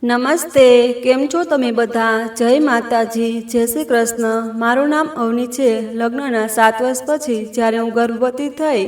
નમસ્તે, કેમ છો તમે બધા? જય માતાજી, જય શ્રી કૃષ્ણ. મારું નામ અવની છે. લગ્નના 7 વર્ષ પછી જ્યારે હું ગર્ભવતી થઈ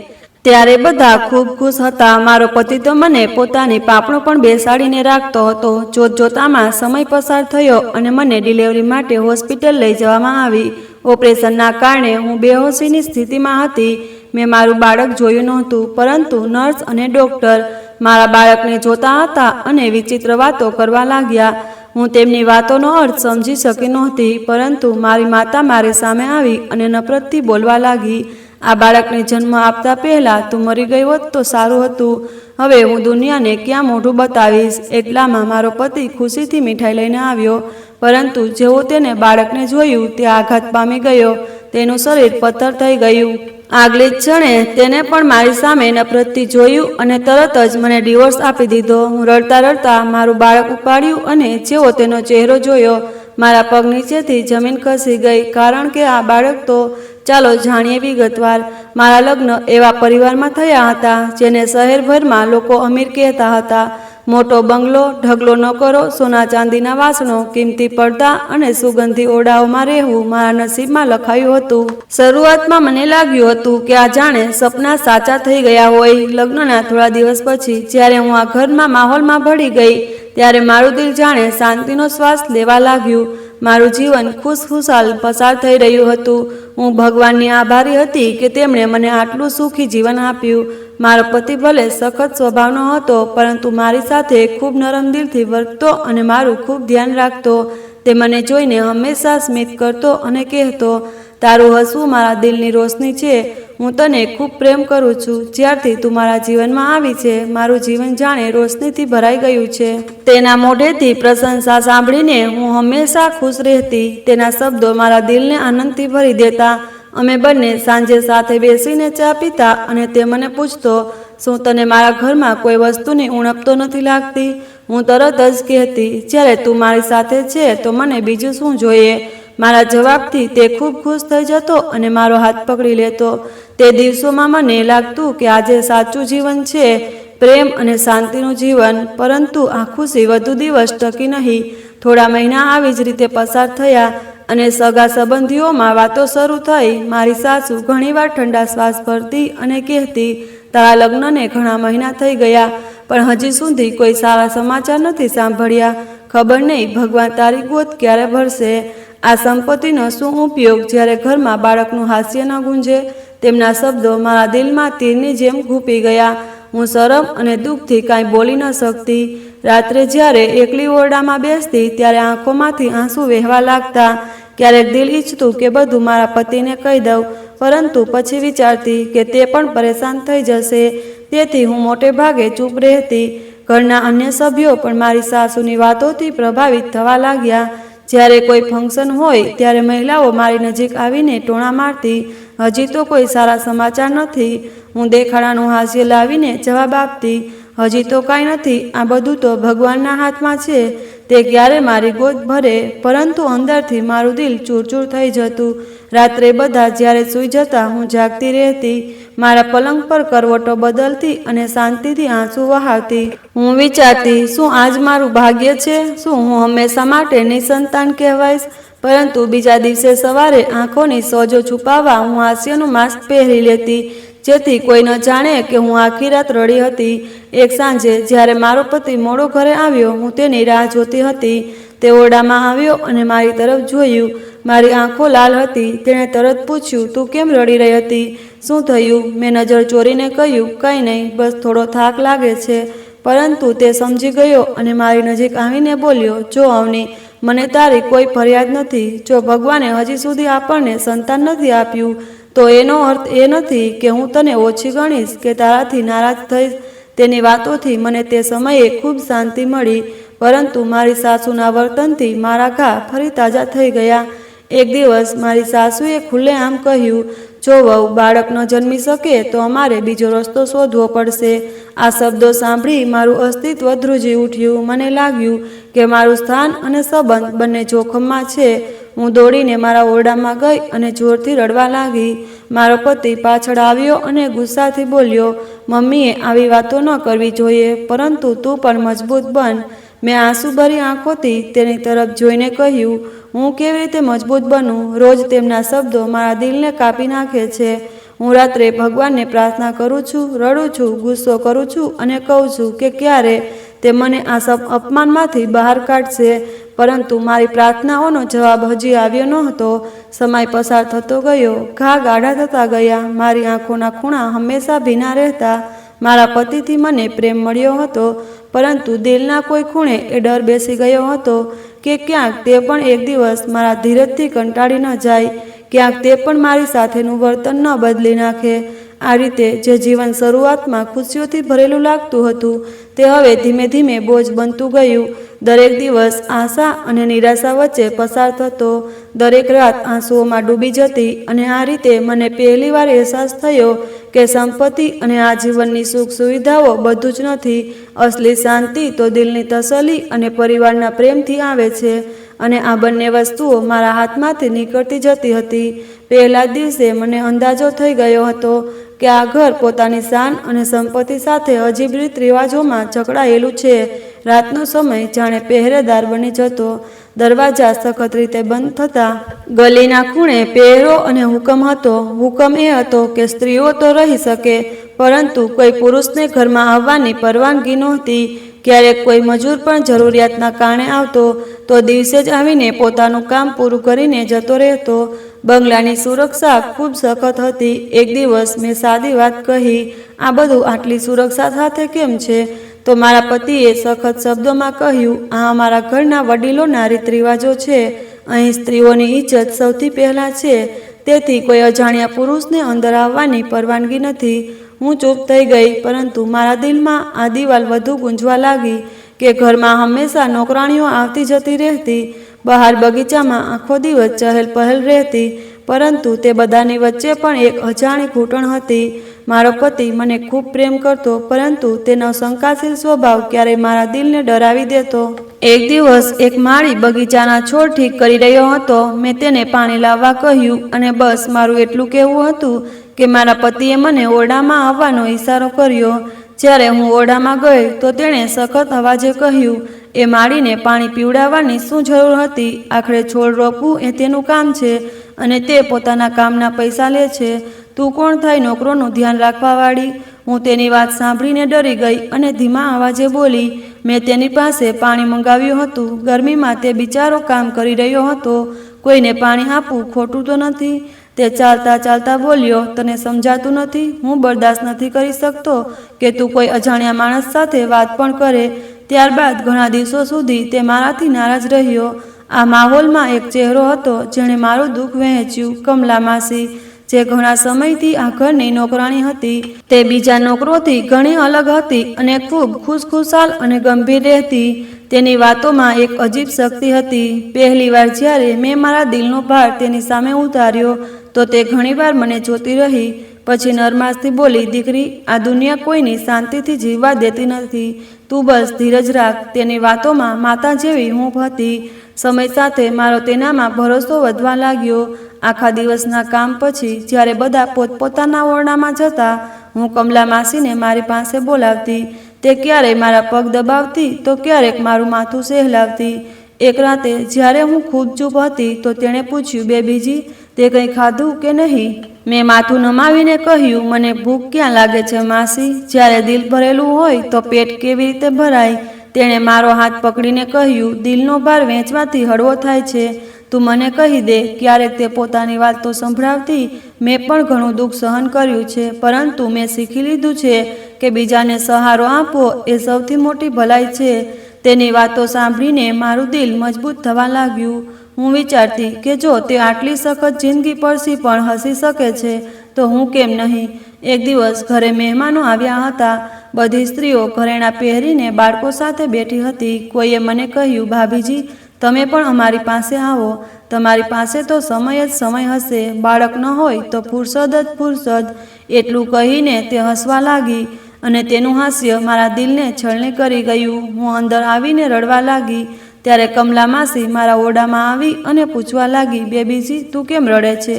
ત્યારે બધા ખૂબ ખુશ હતા. મારો પતિ તો મને પોતાની પાપણું પણ બેસાડીને રાખતો હતો. જોતજોતામાં સમય પસાર થયો અને મને ડિલિવરી માટે હોસ્પિટલ લઈ જવામાં આવી. ઓપરેશનના કારણે હું બેહોશીની સ્થિતિમાં હતી. મેં મારું બાળક જોયું નહોતું, પરંતુ નર્સ અને ડૉક્ટર મારા બાળકને જોતા હતા અને વિચિત્ર વાતો કરવા લાગ્યા. હું તેમની વાતોનો અર્થ સમજી શકી નહોતી, પરંતુ મારી માતા મારી સામે આવી અને નફરતથી બોલવા લાગી. આ બાળકને જન્મ આપતા પહેલાં તું મરી ગઈ હોત તો સારું હતું. હવે હું દુનિયાને ક્યાં મોઢું બતાવીશ? એટલામાં મારો પતિ ખુશીથી મીઠાઈ લઈને આવ્યો, પરંતુ જેવો તેને બાળકને જોયું તે આઘાત પામી ગયો. તેનું શરીર પથ્થર થઈ ગયું. આગલી જ ક્ષણે તેને પણ મારી સામે નફરતથી જોયું અને તરત જ મને ડિવોર્સ આપી દીધો. હું રડતા રડતા મારું બાળક ઉપાડ્યું અને જેવો તેનો ચહેરો જોયો, મારા પગ નીચેથી જમીન ખસી ગઈ, કારણ કે આ બાળક તો... ચાલો જાણીએ વિગતવાર. મારા લગ્ન એવા પરિવારમાં થયા હતા જેને શહેરભરમાં લોકો અમીર કહેતા હતા. મોટો બંગલો, ઢગલો નોકરો, સોના ચાંદીના વાસણો, કિંમતી પડદા અને સુગંધી ઓરડાઓમાં રહેવું મારા નસીબમાં લખાયું હતું. શરૂઆતમાં મને લાગ્યું હતું કે આ જાણે સપના સાચા થઈ ગયા હોય. લગ્નના થોડા દિવસ પછી જ્યારે હું આ ઘરના માહોલમાં ભળી ગઈ ત્યારે મારું દિલ જાણે શાંતિનો શ્વાસ લેવા લાગ્યું. મારું જીવન ખુશખુશાલ પસાર થઈ રહ્યું હતું. હું ભગવાનની આભારી હતી કે તેમણે મને આટલું સુખી જીવન આપ્યું. મારો પતિ ભલે સખત સ્વભાવનો હતો, પરંતુ મારી સાથે ખૂબ નરમ દિલથી વર્તતો અને મારું ખૂબ ધ્યાન રાખતો. તે મને જોઈને હંમેશા સ્મિત કરતો અને કહેતો, તારું હસવું મારા દિલની રોશની છે. હું તને ખૂબ પ્રેમ કરું છું. જ્યારથી તું મારા જીવનમાં આવી છે, મારું જીવન જાણે રોશનીથી ભરાઈ ગયું છે. તેના મોઢેથી પ્રશંસા સાંભળીને હું હંમેશા ખુશ રહેતી. તેના શબ્દો મારા દિલને આનંદથી ભરી દેતા. અમે બંને સાંજે સાથે બેસીને ચા પીતા અને તે મને પૂછતો, શું તને મારા ઘરમાં કોઈ વસ્તુની ઉણપ તો નથી લાગતી? હું તરત જ કહેતી, જ્યારે તું મારી સાથે છે તો મને બીજું શું જોઈએ? મારા જવાબથી તે ખૂબ ખુશ થઈ જતો અને મારો હાથ પકડી લેતો. તે દિવસોમાં મને લાગતું કે આજે સાચું જીવન છે, પ્રેમ અને શાંતિનું જીવન. પરંતુ આ ખુશી વધુ દિવસ ટકી નહીં. થોડા મહિના આવી જ રીતે પસાર થયા અને સગા સંબંધીઓમાં વાતો શરૂ થઈ. મારી સાસુ ઘણીવાર ઠંડા શ્વાસ ભરતી અને કહેતી, તારા લગ્નને ઘણા મહિના થઈ ગયા, પણ હજી સુધી કોઈ સારા સમાચાર નથી સાંભળ્યા. ખબર નહીં ભગવાન તારી ગોદ ક્યારે ભરશે. આ સંપત્તિનો શું ઉપયોગ જ્યારે ઘરમાં બાળકનું હાસ્ય ન ગુંજે? તેમના શબ્દો મારા દિલમાં તીરની જેમ ઘૂપી ગયા. હું શરમ અને દુઃખથી કાંઈ બોલી ન શકતી. રાત્રે જ્યારે એકલી ઓરડામાં બેસતી ત્યારે આંખોમાંથી આંસુ વહેવા લાગતા. ક્યારેક દિલ ઈચ્છતું કે બધું મારા પતિને કહી દઉં, પરંતુ પછી વિચારતી કે તે પણ પરેશાન થઈ જશે. તેથી હું મોટે ભાગે ચૂપ રહેતી. ઘરના અન્ય સભ્યો પણ મારી સાસુની વાતોથી પ્રભાવિત થવા લાગ્યા. જ્યારે કોઈ ફંક્શન હોય ત્યારે મહિલાઓ મારી નજીક આવીને ટોણા મારતી, હજી તો કોઈ સારા સમાચાર નથી. હું દેખાડાનું હાસ્ય લાવીને જવાબ આપતી, હજી તો કાંઈ નથી, આ બધું તો ભગવાનના હાથમાં છે, તે ક્યારે મારી ગોદ ભરે. પરંતુ અંદરથી મારું દિલ ચૂરચૂર થઈ જતું. રાત્રે બધા જ્યારે સૂઈ જતા હું જાગતી રહેતી. મારા પલંગ પર કરવટો બદલતી અને શાંતિથી આંસુ વહાવતી. હું વિચારતી, શું આજ મારું ભાગ્ય છે? શું હું હંમેશા માટે નિસંતાન કહેવાઈશ? પરંતુ બીજા દિવસે સવારે આંખોની સોજો છુપાવવા હું હાસ્યનું માસ્ક પહેરી લેતી, જેથી કોઈ ન જાણે કે હું આખી રાત રડી હતી. એક સાંજે જ્યારે મારો પતિ મોડો ઘરે આવ્યો, હું તેની રાહ જોતી હતી. તે ઓરડામાં આવ્યો અને મારી તરફ જોયું. મારી આંખો લાલ હતી. તેણે તરત પૂછ્યું, તું કેમ રડી રહી હતી? શું થયું? મેં નજર ચોરીને કહ્યું, કંઈ નહીં, બસ થોડો થાક લાગે છે. પરંતુ તે સમજી ગયો અને મારી નજીક આવીને બોલ્યો, જો અવની, મને તારી કોઈ ફરિયાદ નથી. જો ભગવાને હજી સુધી આપણને સંતાન નથી આપ્યું, તો એનો અર્થ એ નથી કે હું તને ઓછી ગણીશ કે તારાથી નારાજ થઈશ. તેની વાતોથી મને તે સમયે ખૂબ શાંતિ મળી, પરંતુ મારી સાસુના વર્તનથી મારા ઘા ફરી તાજા થઈ ગયા. એક દિવસ મારી સાસુએ ખુલ્લેઆમ કહ્યું, જો વહુ બાળક ન જન્મી શકે તો અમારે બીજો રસ્તો શોધવો પડશે. આ શબ્દો સાંભળી મારું અસ્તિત્વ ધ્રુજી ઉઠ્યું. મને લાગ્યું કે મારું સ્થાન અને સંબંધ બંને જોખમમાં છે. હું દોડીને મારા ઓરડામાં ગઈ અને જોરથી રડવા લાગી. મારો પતિ પાછળ આવ્યો અને ગુસ્સાથી બોલ્યો, મમ્મીએ આવી વાતો ન કરવી જોઈએ, પરંતુ તું પણ મજબૂત બન. મેં આંસુભરી આંખોથી તેની તરફ જોઈને કહ્યું, હું કેવી રીતે મજબૂત બનું? રોજ તેમના શબ્દો મારા દિલને કાપી નાખે છે. હું રાત્રે ભગવાનને પ્રાર્થના કરું છું, રડું છું, ગુસ્સો કરું છું અને કહું છું કે ક્યારે તે મને આ અપમાનમાંથી બહાર કાઢશે. પરંતુ મારી પ્રાર્થનાઓનો જવાબ હજી આવ્યો ન હતો. સમય પસાર થતો ગયો, ઘા ગાઢા થતા ગયા. મારી આંખોના ખૂણા હંમેશા ભીના રહેતા. મારા પતિથી મને પ્રેમ મળ્યો હતો, પરંતુ દિલના કોઈ ખૂણે એ ડર બેસી ગયો હતો કે ક્યાંક તે પણ એક દિવસ મારા ધીરજથી કંટાળી ન જાય, ક્યાંક તે પણ મારી સાથેનું વર્તન ન બદલી નાખે. આ રીતે જે જીવન શરૂઆતમાં ખુશીઓથી ભરેલું લાગતું હતું, તે હવે ધીમે ધીમે બોજ બનતું ગયું. દરેક દિવસ આશા અને નિરાશા વચ્ચે પસાર થતો, દરેક રાત આંસુઓમાં ડૂબી જતી. અને આ રીતે મને પહેલીવાર અહેસાસ થયો કે સંપત્તિ અને આ જીવનની સુખ સુવિધાઓ બધું જ નથી. અસલી શાંતિ તો દિલની તસલ્લી અને પરિવારના પ્રેમથી આવે છે. અને આ બંને વસ્તુઓ મારા હાથમાંથી નીકળતી જતી હતી. પહેલા દિવસે મને અંદાજો થઈ ગયો હતો કે આ ઘર પોતાની શાન અને સંપત્તિ સાથે અજીબ રીત રિવાજોમાં જકડાયેલું છે. રાતનો સમય જાણે પહેરેદાર બની જતો. દરવાજા સખત રીતે બંધ થતા. ગલીના ખૂણે પહેરો અને હુકમ હતો. હુકમ એ હતો કે સ્ત્રીઓ તો રહી શકે, પરંતુ કોઈ પુરુષને ઘરમાં આવવાની પરવાનગી નહોતી. ક્યારેક કોઈ મજૂર પણ જરૂરિયાતના કારણે આવતો તો દિવસે જ આવીને પોતાનું કામ પૂરું કરીને જતો રહેતો. બંગલાની સુરક્ષા ખૂબ સખત હતી. એક દિવસ મેં સાદી વાત કહી, આ બધું આટલી સુરક્ષા સાથે કેમ છે? તો મારા પતિએ સખત શબ્દોમાં કહ્યું, આ અમારા ઘરના વડીલોના રીત રિવાજો છે. અહીં સ્ત્રીઓની ઇજ્જત સૌથી પહેલાં છે. તેથી કોઈ અજાણ્યા પુરુષને અંદર આવવાની પરવાનગી નથી. હું ચૂપ થઈ ગઈ, પરંતુ મારા દિલમાં આ દિવાલ વધુ ગૂંજવા લાગી કે ઘરમાં હંમેશા નોકરાણીઓ આવતી જતી રહેતી. બહાર બગીચામાં આખો દિવસ ચહેલ પહેલ રહેતી. પરંતુ તે બધાની વચ્ચે પણ એક અજાણી ઘૂંટણ હતી. મારો પતિ મને ખૂબ પ્રેમ કરતો, પરંતુ તેનો શંકાશીલ સ્વભાવ ક્યારેય મારા દિલને ડરાવી દેતો. એક દિવસ એક માળી બગીચાના છોડ ઠીક કરી રહ્યો હતો. મેં તેને પાણી લાવવા કહ્યું અને બસ મારું એટલું કહેવું હતું કે મારા પતિએ મને ઓરડામાં આવવાનો ઈશારો કર્યો. જ્યારે હું ઓરડામાં ગઈ તો તેણે સખત અવાજે કહ્યું, એ માળીને પાણી પીવડાવવાની શું જરૂર હતી? આખરે છોડ રોપવું એ તેનું કામ છે અને તે પોતાના કામના પૈસા લે છે. તું કોણ થાય નોકરોનું ધ્યાન રાખવાવાળી? હું તેની વાત સાંભળીને ડરી ગઈ અને ધીમા અવાજે બોલી, મેં તેની પાસે પાણી મંગાવ્યું હતું. ગરમીમાં તે બિચારો કામ કરી રહ્યો હતો. કોઈને પાણી આપવું ખોટું તો નથી? તે ચાલતા ચાલતા બોલ્યો, તને સમજાતું નથી? હું બરદાસ્ત નથી કરી શકતો કે તું કોઈ અજાણ્યા માણસ સાથે વાત પણ કરે. ત્યારબાદ ઘણા દિવસો સુધી તે મારાથી નારાજ રહ્યો. આ માહોલમાં એક ચહેરો હતો જેણે મારું દુઃખ વહેંચ્યું, કમલા માસી, જે ઘણા સમયથી આ ઘરની નોકરાણી હતી. તે બીજા નોકરોથી ઘણી અલગ હતી અને ખૂબ ખુશખુશાલ અને ગંભીર રહેતી. તેની વાતોમાં એક અજીબ શક્તિ હતી. પહેલીવાર જ્યારે મેં મારા દિલનો ભાર તેની સામે ઉતાર્યો તો તે ઘણીવાર મને જોતી રહી. પછી નરમાશથી બોલી, દીકરી, આ દુનિયા કોઈની શાંતિથી જીવવા દેતી નથી. તું બસ ધીરજ રાખ. તેની વાતોમાં માતા જેવી હૂંફ હતી. સમય સાથે મારો તેનામાં ભરોસો વધવા લાગ્યો. આખા દિવસના કામ પછી જ્યારે બધા પોતપોતાના ઓરડામાં જતા, હું કમલા માસીને મારી પાસે બોલાવતી. તે ક્યારેય મારા પગ દબાવતી તો ક્યારેક મારું માથું સહેલાવતી. એક રાતે જ્યારે હું ખૂબ ચૂપ હતી તો તેણે પૂછ્યું, બેબીજી, તે કંઈ ખાધું કે નહીં? મેં માથું નમાવીને કહ્યું, મને ભૂખ ક્યાં લાગે છે માસી? જ્યારે દિલ ભરેલું હોય તો પેટ કેવી રીતે ભરાય? તેણે મારો હાથ પકડીને કહ્યું, દિલનો ભાર વહેંચવાથી હળવો થાય છે. તું મને કહી દે. ક્યારેક તે પોતાની વાત તો સંભળાવતી. મેં પણ ઘણું દુઃખ સહન કર્યું છે, પરંતુ મેં શીખી લીધું છે કે બીજાને સહારો આપવો એ સૌથી મોટી ભલાઈ છે. તેની વાતો સાંભળીને મારું દિલ મજબૂત થવા લાગ્યું. હું વિચારતી કે જો તે આટલી સખત જિંદગી પરથી પણ હસી શકે છે તો હું કેમ નહીં? એક દિવસ ઘરે મહેમાનો આવ્યા હતા. બધી સ્ત્રીઓ ઘરેણાં પહેરીને બાળકો સાથે બેઠી હતી. કોઈએ મને કહ્યું, ભાભીજી, તમે પણ અમારી પાસે આવો. તમારી પાસે તો સમય જ સમય હશે. બાળક ન હોય તો ફુરસદ જ ફુરસદ. એટલું કહીને તે હસવા લાગી અને તેનું હાસ્ય મારા દિલને છલણી કરી ગયું. હું અંદર આવીને રડવા લાગી. ત્યારે કમલા માસી મારા ઓરડામાં આવી અને પૂછવા લાગી, બેબીજી, તું કેમ રડે છે?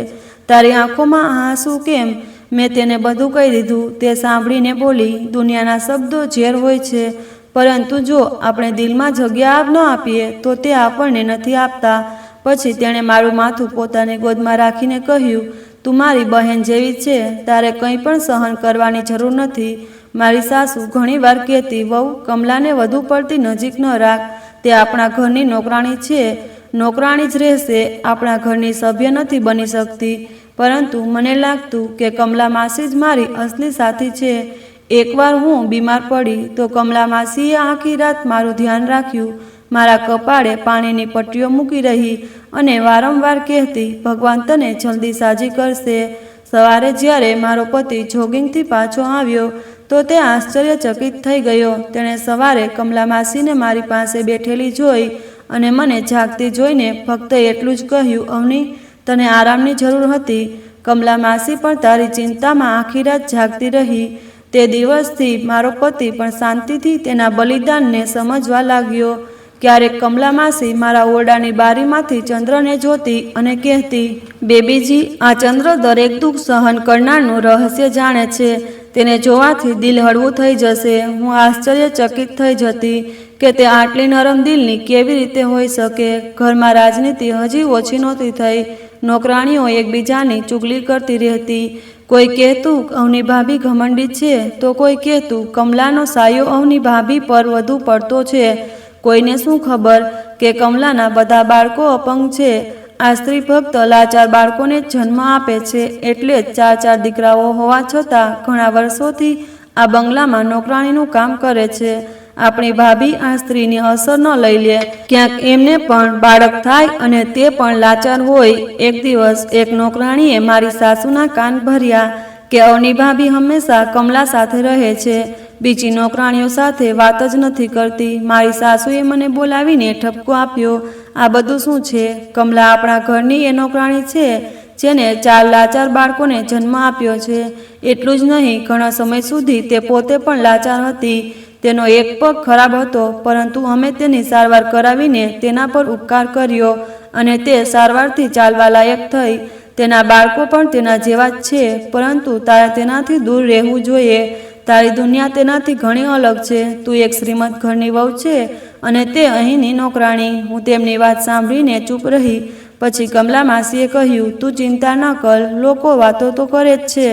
તારી આંખોમાં આંસુ કેમ? મેં તેને બધું કહી દીધું. તે સાંભળીને બોલી, દુનિયાના શબ્દો ઝેર હોય છે. પરંતુ જો આપણે દિલમાં જગ્યા ન આપીએ તો તે આપણને નથી આપતા. પછી તેણે મારું માથું પોતાની ગોદમાં રાખીને કહ્યું, તું મારી બહેન જેવી છે, તારે કંઈ પણ સહન કરવાની જરૂર નથી. મારી સાસુ ઘણીવાર કહેતી, વહુ, કમલાને વધુ પડતી નજીક ન રાખ, તે આપણા ઘરની નોકરાણી છે, નોકરાણી જ રહેશે, આપણા ઘરની સભ્ય નથી બની શકતી. પરંતુ મને લાગતું કે કમલા માસી જ મારી અસલી સાથી છે. એકવાર હું બીમાર પડી તો કમલા માસીએ આખી રાત મારું ધ્યાન રાખ્યું, મારા કપાળે પાણીની પટ્ટીઓ મૂકી રહી અને વારંવાર કહેતી, ભગવાન તને જલ્દી સાજી કરશે. સવારે જ્યારે મારો પતિ જોગિંગથી પાછો આવ્યો તો તે આશ્ચર્યચકિત થઈ ગયો. તેણે સવારે કમલા માસીને મારી પાસે બેઠેલી જોઈ અને મને જાગતી જોઈને ફક્ત એટલું જ કહ્યું, અવની, તને આરામની જરૂર હતી. કમલા માસી પણ તારી ચિંતામાં આખી રાત જાગતી રહી. તે દિવસથી મારો પતિ પણ શાંતિથી તેના બલિદાનને સમજવા લાગ્યો. ક્યારેક કમલા માસી મારા ઓરડાની બારીમાંથી ચંદ્રને જોતી અને કહેતી, બેબીજી, આ ચંદ્ર દરેક દુઃખ સહન કરનારનું રહસ્ય જાણે છે, તેને જોવાથી દિલ હળવું થઈ જશે. હું આશ્ચર્યચકિત થઈ જતી કે તે આટલી નરમ દિલની કેવી રીતે હોઈ શકે. ઘરમાં રાજનીતિ હજી ઓછી નહોતી થઈ. નોકરાણીઓ એકબીજાની ચુગલી કરતી રહેતી. કોઈ કહેતું અવની ભાભી ઘમંડી છે તો કોઈ કહેતું કમલાનો સાયો અવની ભાભી પર વધુ પડતો છે. કોઈને શું ખબર કે કમલાના બધા બાળકો અપંગ છે. આ સ્ત્રી ફક્ત લાચાર બાળકોને જ જન્મ આપે છે, એટલે જ 4 દીકરાઓ હોવા છતાં ઘણા વર્ષોથી આ બંગલામાં નોકરાણીનું કામ કરે છે. આપણી ભાભી આ સ્ત્રીની અસર ન લઈ લે. ક્યાંક એમને પણ બાળક થાય અને તે પણ લાચાર હોય. એક દિવસ એક નોકરાણીએ મારી સાસુના કાન ભર્યા કે અવની ભાભી હંમેશા કમલા સાથે રહે છે, બીજી નોકરાણીઓ સાથે વાત જ નથી કરતી. મારી સાસુએ મને બોલાવીને ઠપકો આપ્યો, આ બધું શું છે? કમલા આપણા ઘરની એ નોકરાણી છે જેને 4 લાચાર બાળકોને જન્મ આપ્યો છે. એટલું જ નહીં, ઘણા સમય સુધી તે પોતે પણ લાચાર હતી. તેનો એક પગ ખરાબ હતો, પરંતુ અમે તેની સારવાર કરાવીને તેના પર ઉપકાર કર્યો અને તે સારવારથી ચાલવા લાયક થઈ. તેના બાળકો પણ તેના જેવા જ છે, પરંતુ તારે તેનાથી દૂર રહેવું જોઈએ. તારી દુનિયા તેનાથી ઘણી અલગ છે. તું એક શ્રીમંત ઘરની વહુ છે અને તે અહીંની નોકરાણી. હું તેમની વાત સાંભળીને ચૂપ રહી. પછી કમલા માસીએ કહ્યું, તું ચિંતા ન કર, લોકો વાતો તો કરે જ છે.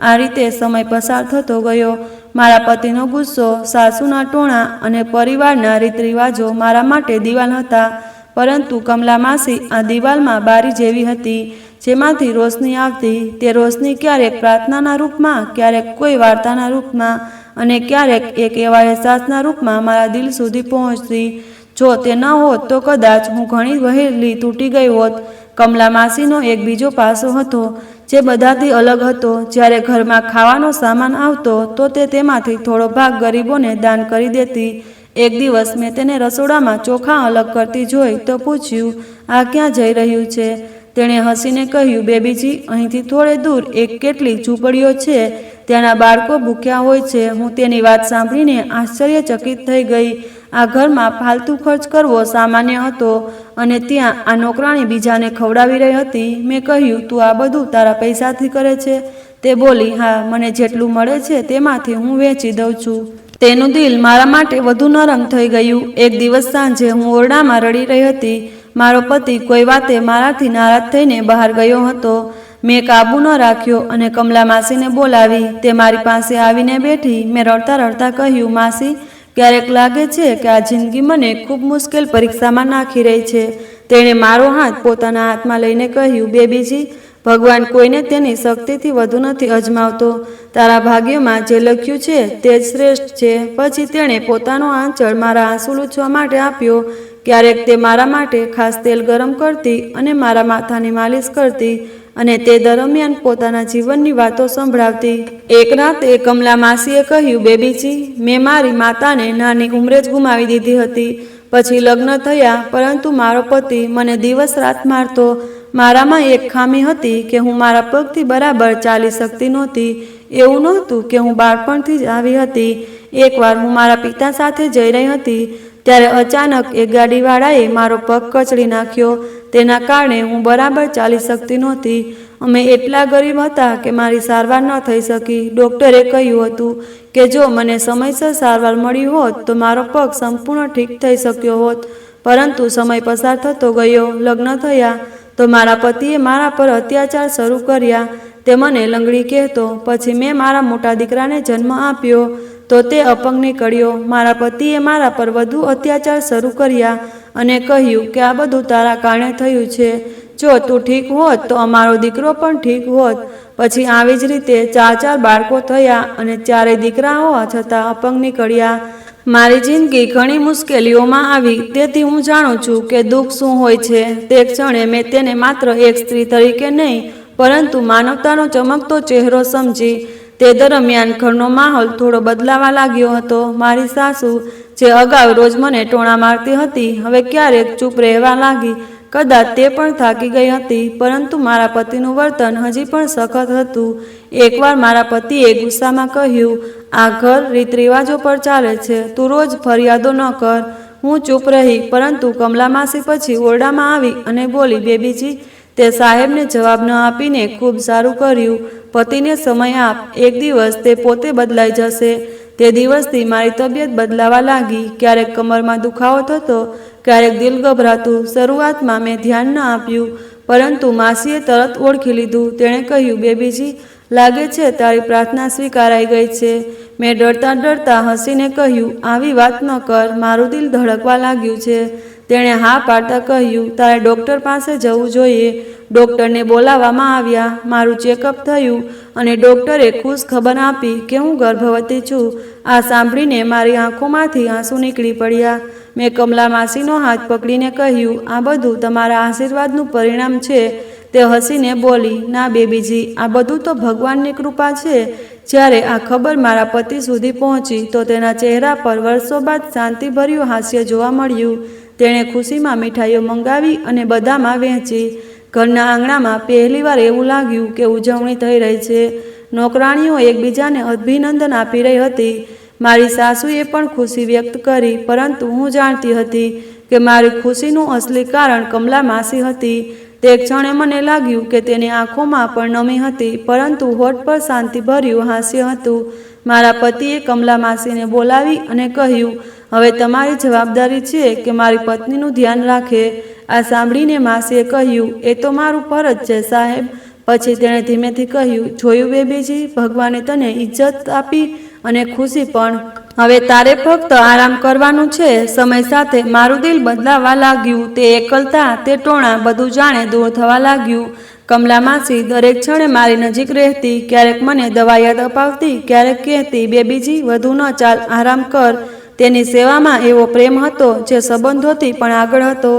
આ રીતે સમય પસાર થતો ગયો. મારા પતિનો ગુસ્સો, સાસુના ટોણા અને પરિવારના રીતરિવાજો મારા માટે દિવાલ હતા, પરંતુ કમલા માસી આ દિવાલમાં બારી જેવી હતી જેમાંથી રોશની આવતી. તે રોશની ક્યારેક પ્રાર્થનાના રૂપમાં, ક્યારેક કોઈ વાર્તાના રૂપમાં અને ક્યારેક એક એવા અહેસાસના રૂપમાં મારા દિલ સુધી પહોંચતી. જો તે ન હોત તો કદાચ હું ઘણી વહેલી તૂટી ગઈ હોત. કમલા માસીનો એક બીજો પાસો હતો જે બધાથી અલગ હતો. જ્યારે ઘરમાં ખાવાનો સામાન આવતો તો તે તેમાંથી થોડો ભાગ ગરીબોને દાન કરી દેતી. એક દિવસ મેં તેને રસોડામાં ચોખા અલગ કરતી જોઈ તો પૂછ્યું, આ ક્યાં જઈ રહ્યું છે? તેણે હસીને કહ્યું, બેબીજી, અહીંથી થોડે દૂર એક કેટલીક ઝૂંપડીઓ છે, ત્યાંના બાળકો ભૂખ્યા હોય છે. હું તેની વાત સાંભળીને આશ્ચર્યચકિત થઈ ગઈ. આ ઘરમાં ફાલતુ ખર્ચ કરવો સામાન્ય હતો અને ત્યાં આ નોકરાણી બીજાને ખવડાવી રહી હતી. મેં કહ્યું, તું આ બધું તારા પૈસાથી કરે છે? તે બોલી, હા, મને જેટલું મળે છે તેમાંથી હું વેચી દઉં છું. તેનું દિલ મારા માટે વધુ નરમ થઈ ગયું. એક દિવસ સાંજે હું ઓરડામાં રડી રહી હતી. મારો પતિ કોઈ વાતે મારાથી નારાજ થઈને બહાર ગયો હતો. મેં કાબુ ન રાખ્યો અને કમલા માસીને બોલાવી. તે મારી પાસે આવીને બેઠી. મેં રડતા રડતા કહ્યું, માસી, ક્યારેક લાગે છે કે આ જિંદગી મને ખૂબ મુશ્કેલ પરીક્ષામાં નાખી રહી છે. તેણે મારો હાથ પોતાના હાથમાં લઈને કહ્યું, બેબીજી, ભગવાન કોઈને તેની શક્તિથી વધુ નથી અજમાવતો. તારા ભાગ્યમાં જે લખ્યું છે તે જ શ્રેષ્ઠ છે. પછી તેણે પોતાનો આંચળ મારા આંસુ લૂછવા માટે આપ્યો. ક્યારેક તે મારા માટે ખાસ તેલ ગરમ કરતી અને મારા માથાની માલિશ કરતી અને તે દરમિયાન પોતાના જીવનની વાતો સંભળાવતી. એક રાતે કમલા માસીએ કહ્યું, બેબીજી, મેં મારી માતાને નાની ઉંમરે જ ગુમાવી દીધી હતી. પછી લગ્ન થયા, પરંતુ મારો પતિ મને દિવસ રાત મારતો. મારામાં એક ખામી હતી કે હું મારા પગથી બરાબર ચાલી શકતી નહોતી. એવું નહોતું કે હું બાળપણથી જ આવી હતી. એકવાર હું મારા પિતા સાથે જઈ રહી હતી ત્યારે અચાનક એક ગાડીવાળાએ મારો પગ કચડી નાખ્યો. તેના કારણે હું બરાબર ચાલી શકતી નહોતી અમે એટલા ગરીબ હતા કે મારી સારવાર ન થઈ શકી. ડૉક્ટરે કહ્યું હતું કે જો મને સમયસર સારવાર મળી હોત તો મારો પગ સંપૂર્ણ ઠીક થઈ શક્યો હોત, પરંતુ સમય પસાર થતો ગયો. લગ્ન થયા તો મારા પતિએ મારા પર અત્યાચાર શરૂ કર્યા. તે મને લંગડી કહેતો. પછી મેં મારા મોટા દીકરાને જન્મ આપ્યો તો તે અપંગ નીકળ્યો. મારા પતિએ મારા પર વધુ અત્યાચાર શરૂ કર્યા અને કહ્યું કે આ બધું તારા કારણે થયું છે. જો તું ઠીક હોત તો અમારો દીકરો પણ ઠીક હોત. પછી આવી જ રીતે 4 બાળકો થયા અને 4 દીકરા હોવા છતાં અપંગ નીકળ્યા. મારી જિંદગી ઘણી મુશ્કેલીઓમાં આવી. તેથી હું જાણું છું કે દુઃખ શું હોય છે. તે ક્ષણે મેં તેને માત્ર એક સ્ત્રી તરીકે નહીં, પરંતુ માનવતાનો ચમકતો ચહેરો સમજી. તે દરમિયાન ઘરનો માહોલ થોડો બદલાવા લાગ્યો હતો. મારી સાસુ, જે અગાઉ રોજ મને ટોણા મારતી હતી, હવે ક્યારેક ચૂપ રહેવા લાગી. કદાચ તે પણ થાકી ગઈ હતી, પરંતુ મારા પતિનું વર્તન હજી પણ સખત હતું. એકવાર મારા પતિએ ગુસ્સામાં કહ્યું, આ ઘર રીત રિવાજો પર ચાલે છે, તું રોજ ફરિયાદો ન કર. હું ચૂપ રહી, પરંતુ કમલા માસી પછી ઓરડામાં આવી અને બોલી, બેબીજી, તે સાહેબને જવાબ ન આપીને ખૂબ સારું કર્યું. પતિને સમય આપ, એક દિવસ તે પોતે બદલાઈ જશે. તે દિવસથી મારી તબિયત બદલાવા લાગી. ક્યારેક કમરમાં દુખાવો થતો, ક્યારેક દિલ ગભરાતું. શરૂઆતમાં મેં ધ્યાન ન આપ્યું, પરંતુ માસીએ તરત ઓળખી લીધું. તેણે કહ્યું, બેબીજી, લાગે છે તારી પ્રાર્થના સ્વીકારાઈ ગઈ છે. મેં ડરતા ડરતા હસીને કહ્યું, આવી વાત ન કર, મારું દિલ ધડકવા લાગ્યું છે. તેણે હા પાડતા કહ્યું, તારે ડૉક્ટર પાસે જવું જોઈએ. ડૉક્ટરને બોલાવવામાં આવ્યા. મારું ચેકઅપ થયું અને ડૉક્ટરે ખુશ ખબર આપી કે હું ગર્ભવતી છું. આ સાંભળીને મારી આંખોમાંથી આંસુ નીકળી પડ્યા. મેં કમલા માસીનો હાથ પકડીને કહ્યું, આ બધું તમારા આશીર્વાદનું પરિણામ છે. તે હસીને બોલી, ના બેબીજી, આ બધું તો ભગવાનની કૃપા છે. જ્યારે આ ખબર મારા પતિ સુધી પહોંચી તો તેના ચહેરા પર વર્ષો બાદ શાંતિભર્યું હાસ્ય જોવા મળ્યું. તેણે ખુશીમાં મીઠાઈઓ મંગાવી અને બધામાં વહેંચી. ઘરના આંગણામાં પહેલીવાર એવું લાગ્યું કે ઉજવણી થઈ રહી છે. નોકરાણીઓ એકબીજાને અભિનંદન આપી રહી હતી. મારી સાસુએ પણ ખુશી વ્યક્ત કરી, પરંતુ હું જાણતી હતી કે મારી ખુશીનું અસલી કારણ કમલા માસી હતી. તે ક્ષણે મને લાગ્યું કે તેની આંખોમાં પણ નમી હતી, પરંતુ હોઠ પર શાંતિભર્યું હાસ્ય હતું. મારા પતિએ કમલા માસીને બોલાવી અને કહ્યું, હવે તમારી જવાબદારી છે કે મારી પત્નીનું ધ્યાન રાખે. આ સાંભળીને માસીએ કહ્યું, એ તો મારું ફરજ છે સાહેબ. પછી તેણે ધીમેથી કહ્યું, જોયું બેબીજી, ભગવાને તને ઇજ્જત આપી અને ખુશી પણ. હવે તારે ફક્ત આરામ કરવાનું છે. સમય સાથે મારું દિલ બદલાવા લાગ્યું. તે એકલતા, તે ટોણા, બધું જાણે દૂર થવા લાગ્યું. કમલા માસી દરેક ક્ષણે મારી નજીક રહેતી. ક્યારેક મને દવા યાદ અપાવતી, ક્યારેક કહેતી, બેબીજી, વધુ ન ચાલ, આરામ કર. તેની સેવામાં એવો પ્રેમ હતો જે સંબંધોથી પણ આગળ હતો.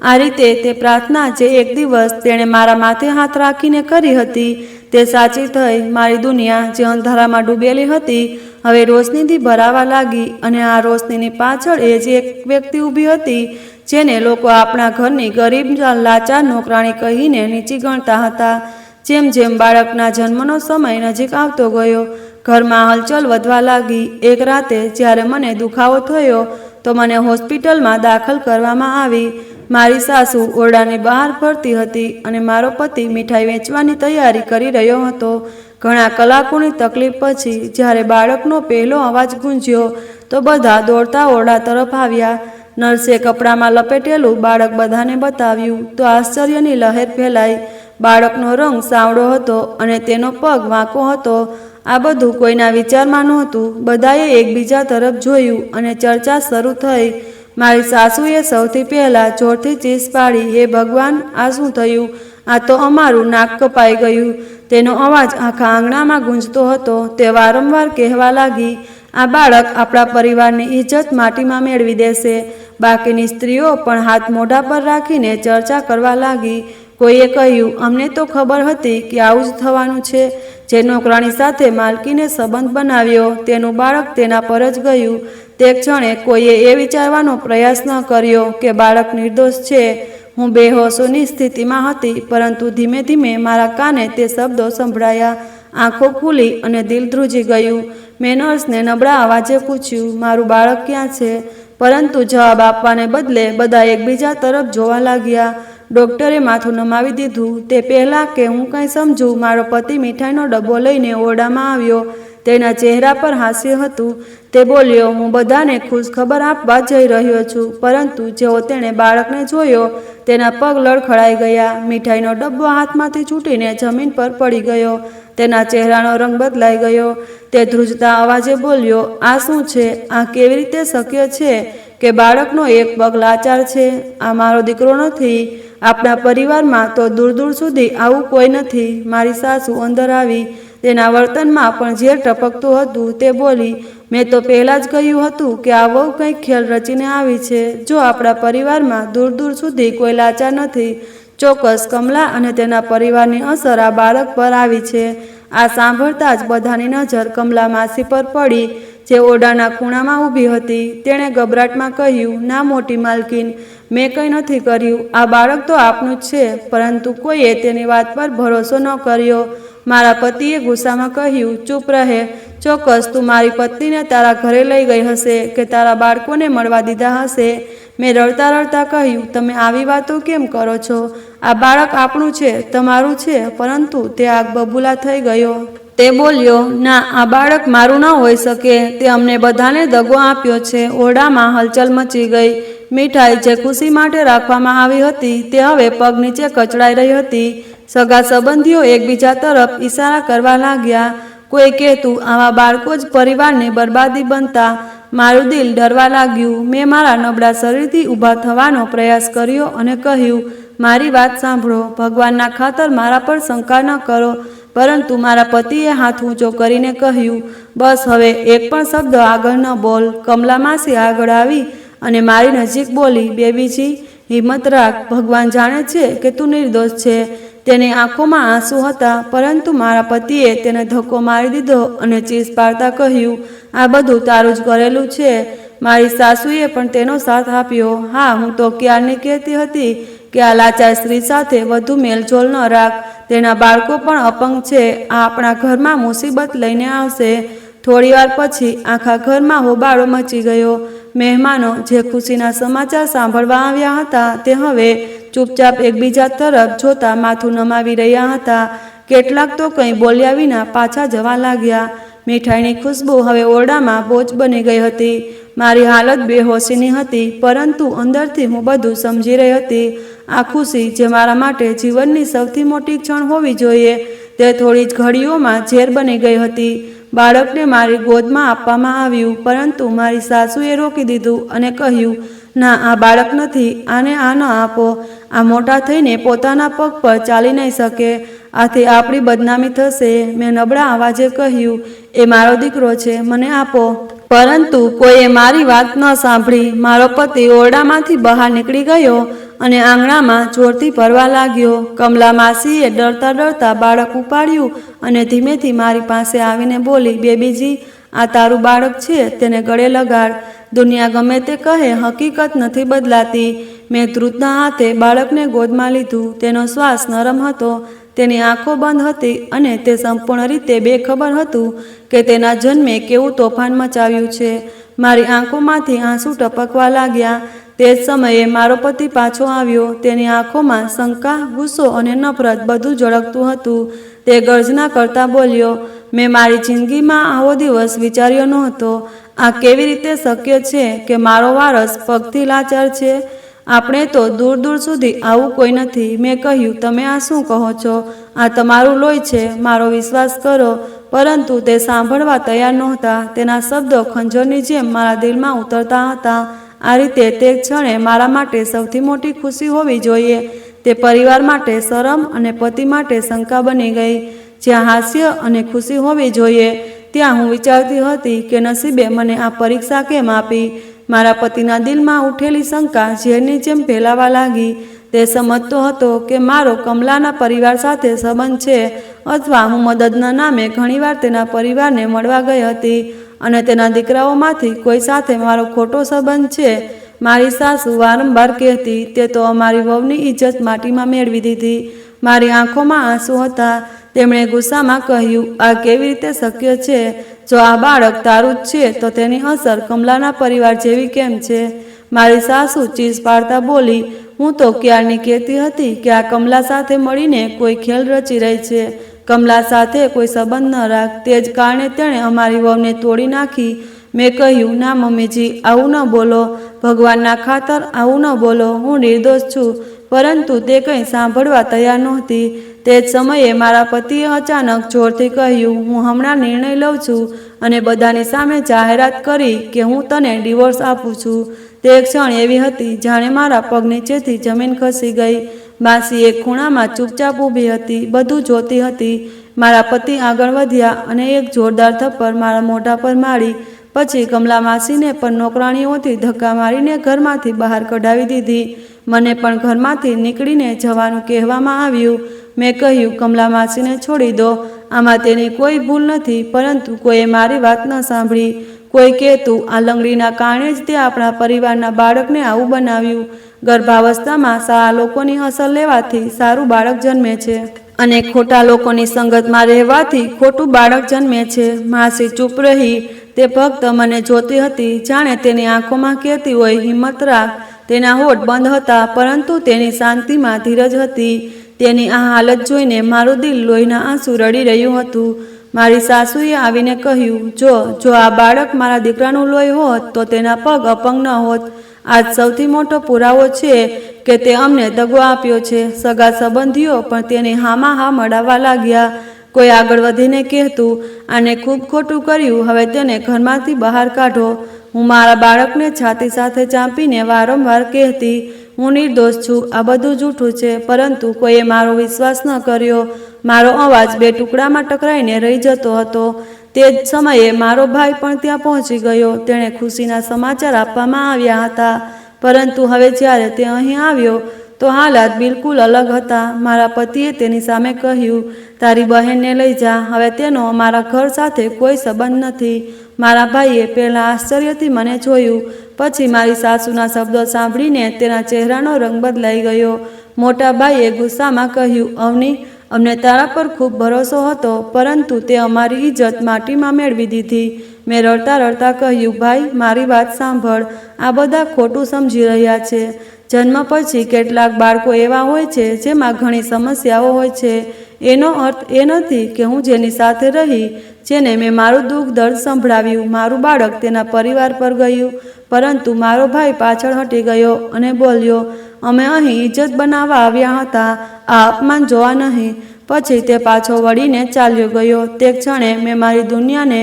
આ રીતે તે પ્રાર્થના જે એક દિવસ તેણે મારા માથે હાથ રાખીને કરી હતી, તે સાચી થઈ. મારી દુનિયા જે અંધારામાં ડૂબેલી હતી, હવે રોશનીથી ભરાવા લાગી. અને આ રોશનીની પાછળ એ જ એક વ્યક્તિ ઊભી હતી, જેને લોકો આપણા ઘરની ગરીબ લાચાર નોકરાણી કહીને નીચી ગણતા હતા. જેમ જેમ બાળકના જન્મનો સમય નજીક આવતો ગયો, ઘરમાં હલચલ વધવા લાગી. એક રાતે જ્યારે મને દુખાવો થયો તો મને હોસ્પિટલમાં દાખલ કરવામાં આવી. મારી સાસુ ઓરડાની બહાર ફરતી હતી અને મારો પતિ મીઠાઈ વેચવાની તૈયારી કરી રહ્યો હતો. ઘણા કલાકોની તકલીફ પછી જ્યારે બાળકનો પહેલો અવાજ ગૂંજ્યો તો બધા દોડતા ઓરડા તરફ આવ્યા. નર્સે કપડામાં લપેટેલું બાળક બધાને બતાવ્યું તો આશ્ચર્યની લહેર ફેલાઈ. બાળકનો રંગ સાવડો હતો અને તેનો પગ વાંકો હતો. આ બધું કોઈના વિચારમાં નહોતું. બધાએ એકબીજા તરફ જોયું અને ચર્ચા શરૂ થઈ. મારી સાસુએ સૌથી પહેલાં જોરથી ચીસ પાડી, હે ભગવાન, આ શું થયું? આ તો અમારું નાક કપાઈ ગયું. તેનો અવાજ આખા આંગણામાં ગૂંજતો હતો. તે વારંવાર કહેવા લાગી, આ બાળક આપણા પરિવારની ઇજ્જત માટીમાં મેળવી દેશે. બાકીની સ્ત્રીઓ પણ હાથ મોઢા પર રાખીને ચર્ચા કરવા લાગી. કોઈએ કહ્યું, અમને તો ખબર હતી કે આવું જ થવાનું છે. જે નોકરાણી સાથે માલકીને સંબંધ બનાવ્યો, તેનું બાળક તેના પર જ ગયું. તે ક્ષણે કોઈએ એ વિચારવાનો પ્રયાસ ન કર્યો કે બાળક નિર્દોષ છે. હું બેહોશોની સ્થિતિમાં હતી, પરંતુ ધીમે ધીમે મારા કાને તે શબ્દો સંભળાયા. આંખો ખુલી અને દિલ ધ્રુજી ગયું. મેં નર્સને નબળા અવાજે પૂછ્યું, મારું બાળક ક્યાં છે? પરંતુ જવાબ આપવાને બદલે બધા એકબીજા તરફ જોવા લાગ્યા. ડૉક્ટરે માથું નમાવી દીધું. તે પહેલાં કે હું કંઈ સમજું, મારો પતિ મીઠાઈનો ડબ્બો લઈને ઓરડામાં આવ્યો. તેના ચહેરા પર હાસ્ય હતું. તે બોલ્યો, હું બધાને ખુશખબર આપવા જઈ રહ્યો છું. પરંતુ જેવો તેણે બાળકને જોયો, તેના પગ લડખડાઈ ગયા. મીઠાઈનો ડબ્બો હાથમાંથી છૂટીને જમીન પર પડી ગયો. તેના ચહેરાનો રંગ બદલાઈ ગયો. તે ધ્રુજતા અવાજે બોલ્યો, આ શું છે? આ કેવી રીતે શક્ય છે કે બાળકનો એક પગ લાચાર છે? આ મારો દીકરો નથી. આપણા પરિવારમાં તો દૂર દૂર સુધી આવું કોઈ નથી. મારી સાસુ અંદર આવી. તેના વર્તનમાં પણ ઝેર ટપકતું હતું. તે બોલી, મેં તો પહેલાં જ કહ્યું હતું કે આ વહુ કંઈક ખેલ રચીને આવી છે. જો આપણા પરિવારમાં દૂર દૂર સુધી કોઈ લાચાર નથી, ચોક્કસ કમલા અને તેના પરિવારની અસર આ બાળક પર આવી છે. આ સાંભળતા જ બધાની નજર કમલા માસી પર પડી, જે ઓરડાના ખૂણામાં ઊભી હતી. તેણે ગભરાટમાં કહ્યું, ના મોટી માલકીન, મેં કંઈ નથી કર્યું. આ બાળક તો આપનું જ છે. પરંતુ કોઈએ તેની વાત પર ભરોસો ન કર્યો. મારા પતિએ ગુસ્સામાં કહ્યું, ચૂપ રહે. ચોક્કસ તું મારી પત્નીને તારા ઘરે લઈ ગઈ હશે કે તારા બાળકોને મળવા દીધા હશે. મેં રડતા રડતા કહ્યું, તમે આવી વાતો કેમ કરો છો? આ બાળક આપણું છે, તમારું છે. પરંતુ તે આગ બબૂલા થઈ ગયો. તે બોલ્યો, ના, આ બાળક મારું ન હોઈ શકે. તે અમને બધાને દગો આપ્યો છે. ઓરડામાં હલચલ મચી ગઈ. મીઠાઈ જે ખુશી માટે રાખવામાં આવી હતી, તે હવે પગ નીચે કચડાઈ રહી હતી. સગા સંબંધીઓ એકબીજા તરફ ઈશારા કરવા લાગ્યા. કોઈ કહેતું, આવા બાળકો જ પરિવારની બરબાદી બનતા. મારું દિલ ડરવા લાગ્યું. મેં મારા નબળા શરીરથી ઊભા થવાનો પ્રયાસ કર્યો અને કહ્યું, મારી વાત સાંભળો. ભગવાનના ખાતર મારા પર શંકા ન કરો. પરંતુ મારા પતિએ હાથ ઊંચો કરીને કહ્યું, બસ હવે એક પણ શબ્દ આગળ ન બોલ. કમલા માસી આગળ આવી અને મારી નજીક બોલી, બેબીજી, હિંમત રાખ. ભગવાન જાણે છે કે તું નિર્દોષ છે. તેની આંખોમાં આંસુ હતા. પરંતુ મારા પતિએ તેને ધક્કો મારી દીધો અને ચીસ પાડતા કહ્યું, આ બધું તારું જ કરેલું છે. મારી સાસુએ પણ તેનો સાથ આપ્યો. હા, હું તો ક્યારની કહેતી હતી કે આ લાચાર સ્ત્રી સાથે વધુ મેલજોલ ન રાખ. તેના બાળકો પણ અપંગ છે. આ આપણા ઘરમાં મુસીબત લઈને આવશે. થોડીવાર પછી આખા ઘરમાં હોબાળો મચી ગયો. મહેમાનો જે ખુશીના સમાચાર સાંભળવા આવ્યા હતા, તે હવે ચૂપચાપ એકબીજા તરફ જોતા માથું નમાવી રહ્યા હતા. કેટલાક તો કંઈ બોલ્યા વિના પાછા જવા લાગ્યા. મીઠાઈની ખુશ્બુ હવે ઓરડામાં બોજ બની ગઈ હતી. મારી હાલત બેહોશીની હતી, પરંતુ અંદરથી હું બધું સમજી રહી હતી. આ ખુશી જે મારા માટે જીવનની સૌથી મોટી ક્ષણ હોવી જોઈએ, તે થોડી જ ઘડીઓમાં ઝેર બની ગઈ હતી. બાળકને મારી ગોદમાં આપવામાં આવ્યું, પરંતુ મારી સાસુએ રોકી દીધું અને કહ્યું, ના, આ બાળક નથી. આને આ ન આપો. આ મોટા થઈને પોતાના પગ પર ચાલી નહીં શકે. આથી આપણી બદનામી થશે. મેં નબળા અવાજે કહ્યું, એ મારો દીકરો છે, મને આપો. પરંતુ કોઈએ મારી વાત ન સાંભળી. મારો પતિ ઓરડામાંથી બહાર નીકળી ગયો અને આંગણામાં જોરથી ભરવા લાગ્યો. કમલા માસીએ ડરતા ડરતા બાળક ઉપાડ્યું અને ધીમેથી મારી પાસે આવીને બોલી, બેબીજી, આ તારું બાળક છે, તેને ગળે લગાડ. દુનિયા ગમે તે કહે, હકીકત નથી બદલાતી. મેં ધ્રુજતા હાથે બાળકને ગોદમાં લીધું. તેનો શ્વાસ નરમ હતો. તેની આંખો બંધ હતી અને તે સંપૂર્ણ રીતે બેખબર હતું કે તેના જન્મે કેવું તોફાન મચાવ્યું છે. મારી આંખોમાંથી આંસુ ટપકવા લાગ્યા. તે જ સમયે મારો પતિ પાછો આવ્યો. તેની આંખોમાં શંકા, ગુસ્સો અને નફરત બધું ઝળકતું હતું. તે ગર્જના કરતા બોલ્યો, મેં મારી જિંદગીમાં આવો દિવસ વિચાર્યો નહોતો. આ કેવી રીતે શક્ય છે કે મારો વારસ પગથી લાચાર છે? આપણે તો દૂર દૂર સુધી આવું કોઈ નથી. મેં કહ્યું, તમે આ શું કહો છો? આ તમારું લોહી છે, મારો વિશ્વાસ કરો. પરંતુ તે સાંભળવા તૈયાર નહોતા. તેના શબ્દો ખંજરની જેમ મારા દિલમાં ઉતરતા હતા. આ રીતે તે ક્ષણે મારા માટે સૌથી મોટી ખુશી હોવી જોઈએ, તે પરિવાર માટે શરમ અને પતિ માટે શંકા બની ગઈ. જ્યાં હાસ્ય અને ખુશી હોવી જોઈએ, ત્યાં હું વિચારતી હતી કે નસીબે મને આ પરીક્ષા કેમ આપી. મારા પતિના દિલમાં ઉઠેલી શંકા ઝેરની જેમ ફેલાવા લાગી. તે સમજતો હતો કે મારો કમલાના પરિવાર સાથે સંબંધ છે, અથવા હું મદદના નામે ઘણીવાર તેના પરિવારને મળવા ગઈ હતી અને તેના દીકરાઓમાંથી કોઈ સાથે મારો ખોટો સંબંધ છે. મારી સાસુ વારંવાર કહેતી, તે તો અમારી વહુની ઇજ્જત માટીમાં મેળવી દીધી. મારી આંખોમાં આંસુ હતા. તેમણે ગુસ્સામાં કહ્યું, આ કેવી રીતે શક્ય છે? જો આ બાળક તારું જ છે, તો તેની અસર કમલાના પરિવાર જેવી કેમ છે? મારી સાસુ ચીસ પાડતા બોલી, હું તો ક્યારની કહેતી હતી કે આ કમલા સાથે મળીને કોઈ ખેલ રચી રહી છે. કમલા સાથે કોઈ સંબંધ ન રાખ. તે જ કારણે તેણે અમારી વહુને તોડી નાખી. મેં કહ્યું, ના મમ્મીજી, આવું ન બોલો. ભગવાનના ખાતર આવું ન બોલો. હું નિર્દોષ છું. પરંતુ તે કંઈ સાંભળવા તૈયાર નહોતી. તે જ સમયે મારા પતિએ અચાનક જોરથી કહ્યું, હું હમણાં નિર્ણય લઉં છું અને બધાની સામે જાહેરાત કરી કે હું તને ડિવોર્સ આપું છું. તે ક્ષણ એવી હતી જાણે મારા પગ નીચેથી જમીન ખસી ગઈ. માસી એક ખૂણામાં ચૂપચાપ ઊભી હતી, બધું જોતી હતી. મારા પતિ આગળ વધ્યા અને એક જોરદાર થપ્પડ મારા મોઢા પર મારી. પછી કમલા માસીને પણ નોકરાણીઓથી ધક્કા મારીને ઘરમાંથી બહાર કઢાવી દીધી. મને પણ ઘરમાંથી નીકળીને જવાનું કહેવામાં આવ્યું. મેં કહ્યું, કમલા માસીને છોડી દો. આમાં તેની કોઈ ભૂલ નથી, પરંતુ કોઈએ મારી વાત ન સાંભળી. કોઈ કહેતું, આ લંગડીના કારણે જ તે આપણા પરિવારના બાળકને આવું બનાવ્યું. ગર્ભાવસ્થામાં સારા લોકોની અસર લેવાથી સારું બાળક જન્મે છે અને ખોટા લોકોની સંગતમાં રહેવાથી ખોટું બાળક જન્મે છે. માસી ચૂપ રહી. તે ફક્ત મને જોતી હતી, જાણે તેની આંખોમાં કહેતી હોય, હિંમત રાખ. તેના હોઠ બંધ હતા, પરંતુ તેની શાંતિમાં ધીરજ હતી. તેની આ હાલત જોઈને મારું દિલ લોહીના આંસુ રડી રહ્યું હતું. મારી સાસુએ આવીને કહ્યું, જો આ બાળક મારા દીકરાનું લોહી હોત તો તેના પગ અપંગ ન હોત. આજ સૌથી મોટો પુરાવો છે કે તે અમને દગો આપ્યો છે. સગા સંબંધીઓ પણ તેની હામાં હા મળાવવા લાગ્યા. કોઈ આગળ વધીને કહેતું, આને ખૂબ ખોટું કર્યું, હવે તેને ઘરમાંથી બહાર કાઢો. હું મારા બાળકને છાતી સાથે ચાંપીને વારંવાર કહેતી, હું નિર્દોષ છું, આ બધું જૂઠું છે. પરંતુ કોઈએ મારો વિશ્વાસ ન કર્યો. મારો અવાજ બે ટુકડામાં ટકરાઈને રહી જતો હતો. તે જ સમયે મારો ભાઈ પણ ત્યાં પહોંચી ગયો. તેણે ખુશીના સમાચાર આપવામાં આવ્યા હતા. પરંતુ હવે જ્યારે તે અહીં આવ્યો તો હાલાત બિલકુલ અલગ હતા. મારા પતિએ તેની સામે કહ્યું, તારી બહેનને લઈ જા. હવે તેનો અમારા ઘર સાથે કોઈ સંબંધ નથી. મારા ભાઈએ પહેલાં આશ્ચર્યથી મને જોયું. પછી મારી સાસુના શબ્દો સાંભળીને તેના ચહેરાનો રંગ બદલાઈ ગયો. મોટા ભાઈએ ગુસ્સામાં કહ્યું, અવની, અમને તારા પર ખૂબ ભરોસો હતો, પરંતુ તે અમારી ઇજ્જત માટીમાં મેળવી દીધી. મેં રડતા રડતા કહ્યું, ભાઈ, મારી વાત સાંભળ. આ બધા ખોટું સમજી રહ્યા છે. જન્મ પછી કેટલાક બાળકો એવા હોય છે જેમાં ઘણી સમસ્યાઓ હોય છે. એનો અર્થ એ નથી કે હું જેની સાથે રહી, જેને મેં મારું દુઃખ દર્દ સંભળાવ્યું, મારું બાળક તેના પરિવાર પર ગયું. પરંતુ મારો ભાઈ પાછળ હટી ગયો અને બોલ્યો, અમે અહીં ઇજ્જત બનાવવા આવ્યા હતા, આ અપમાન જોવા નહીં. પછી તે પાછો વળીને ચાલ્યો ગયો. તે ક્ષણે મેં મારી દુનિયાને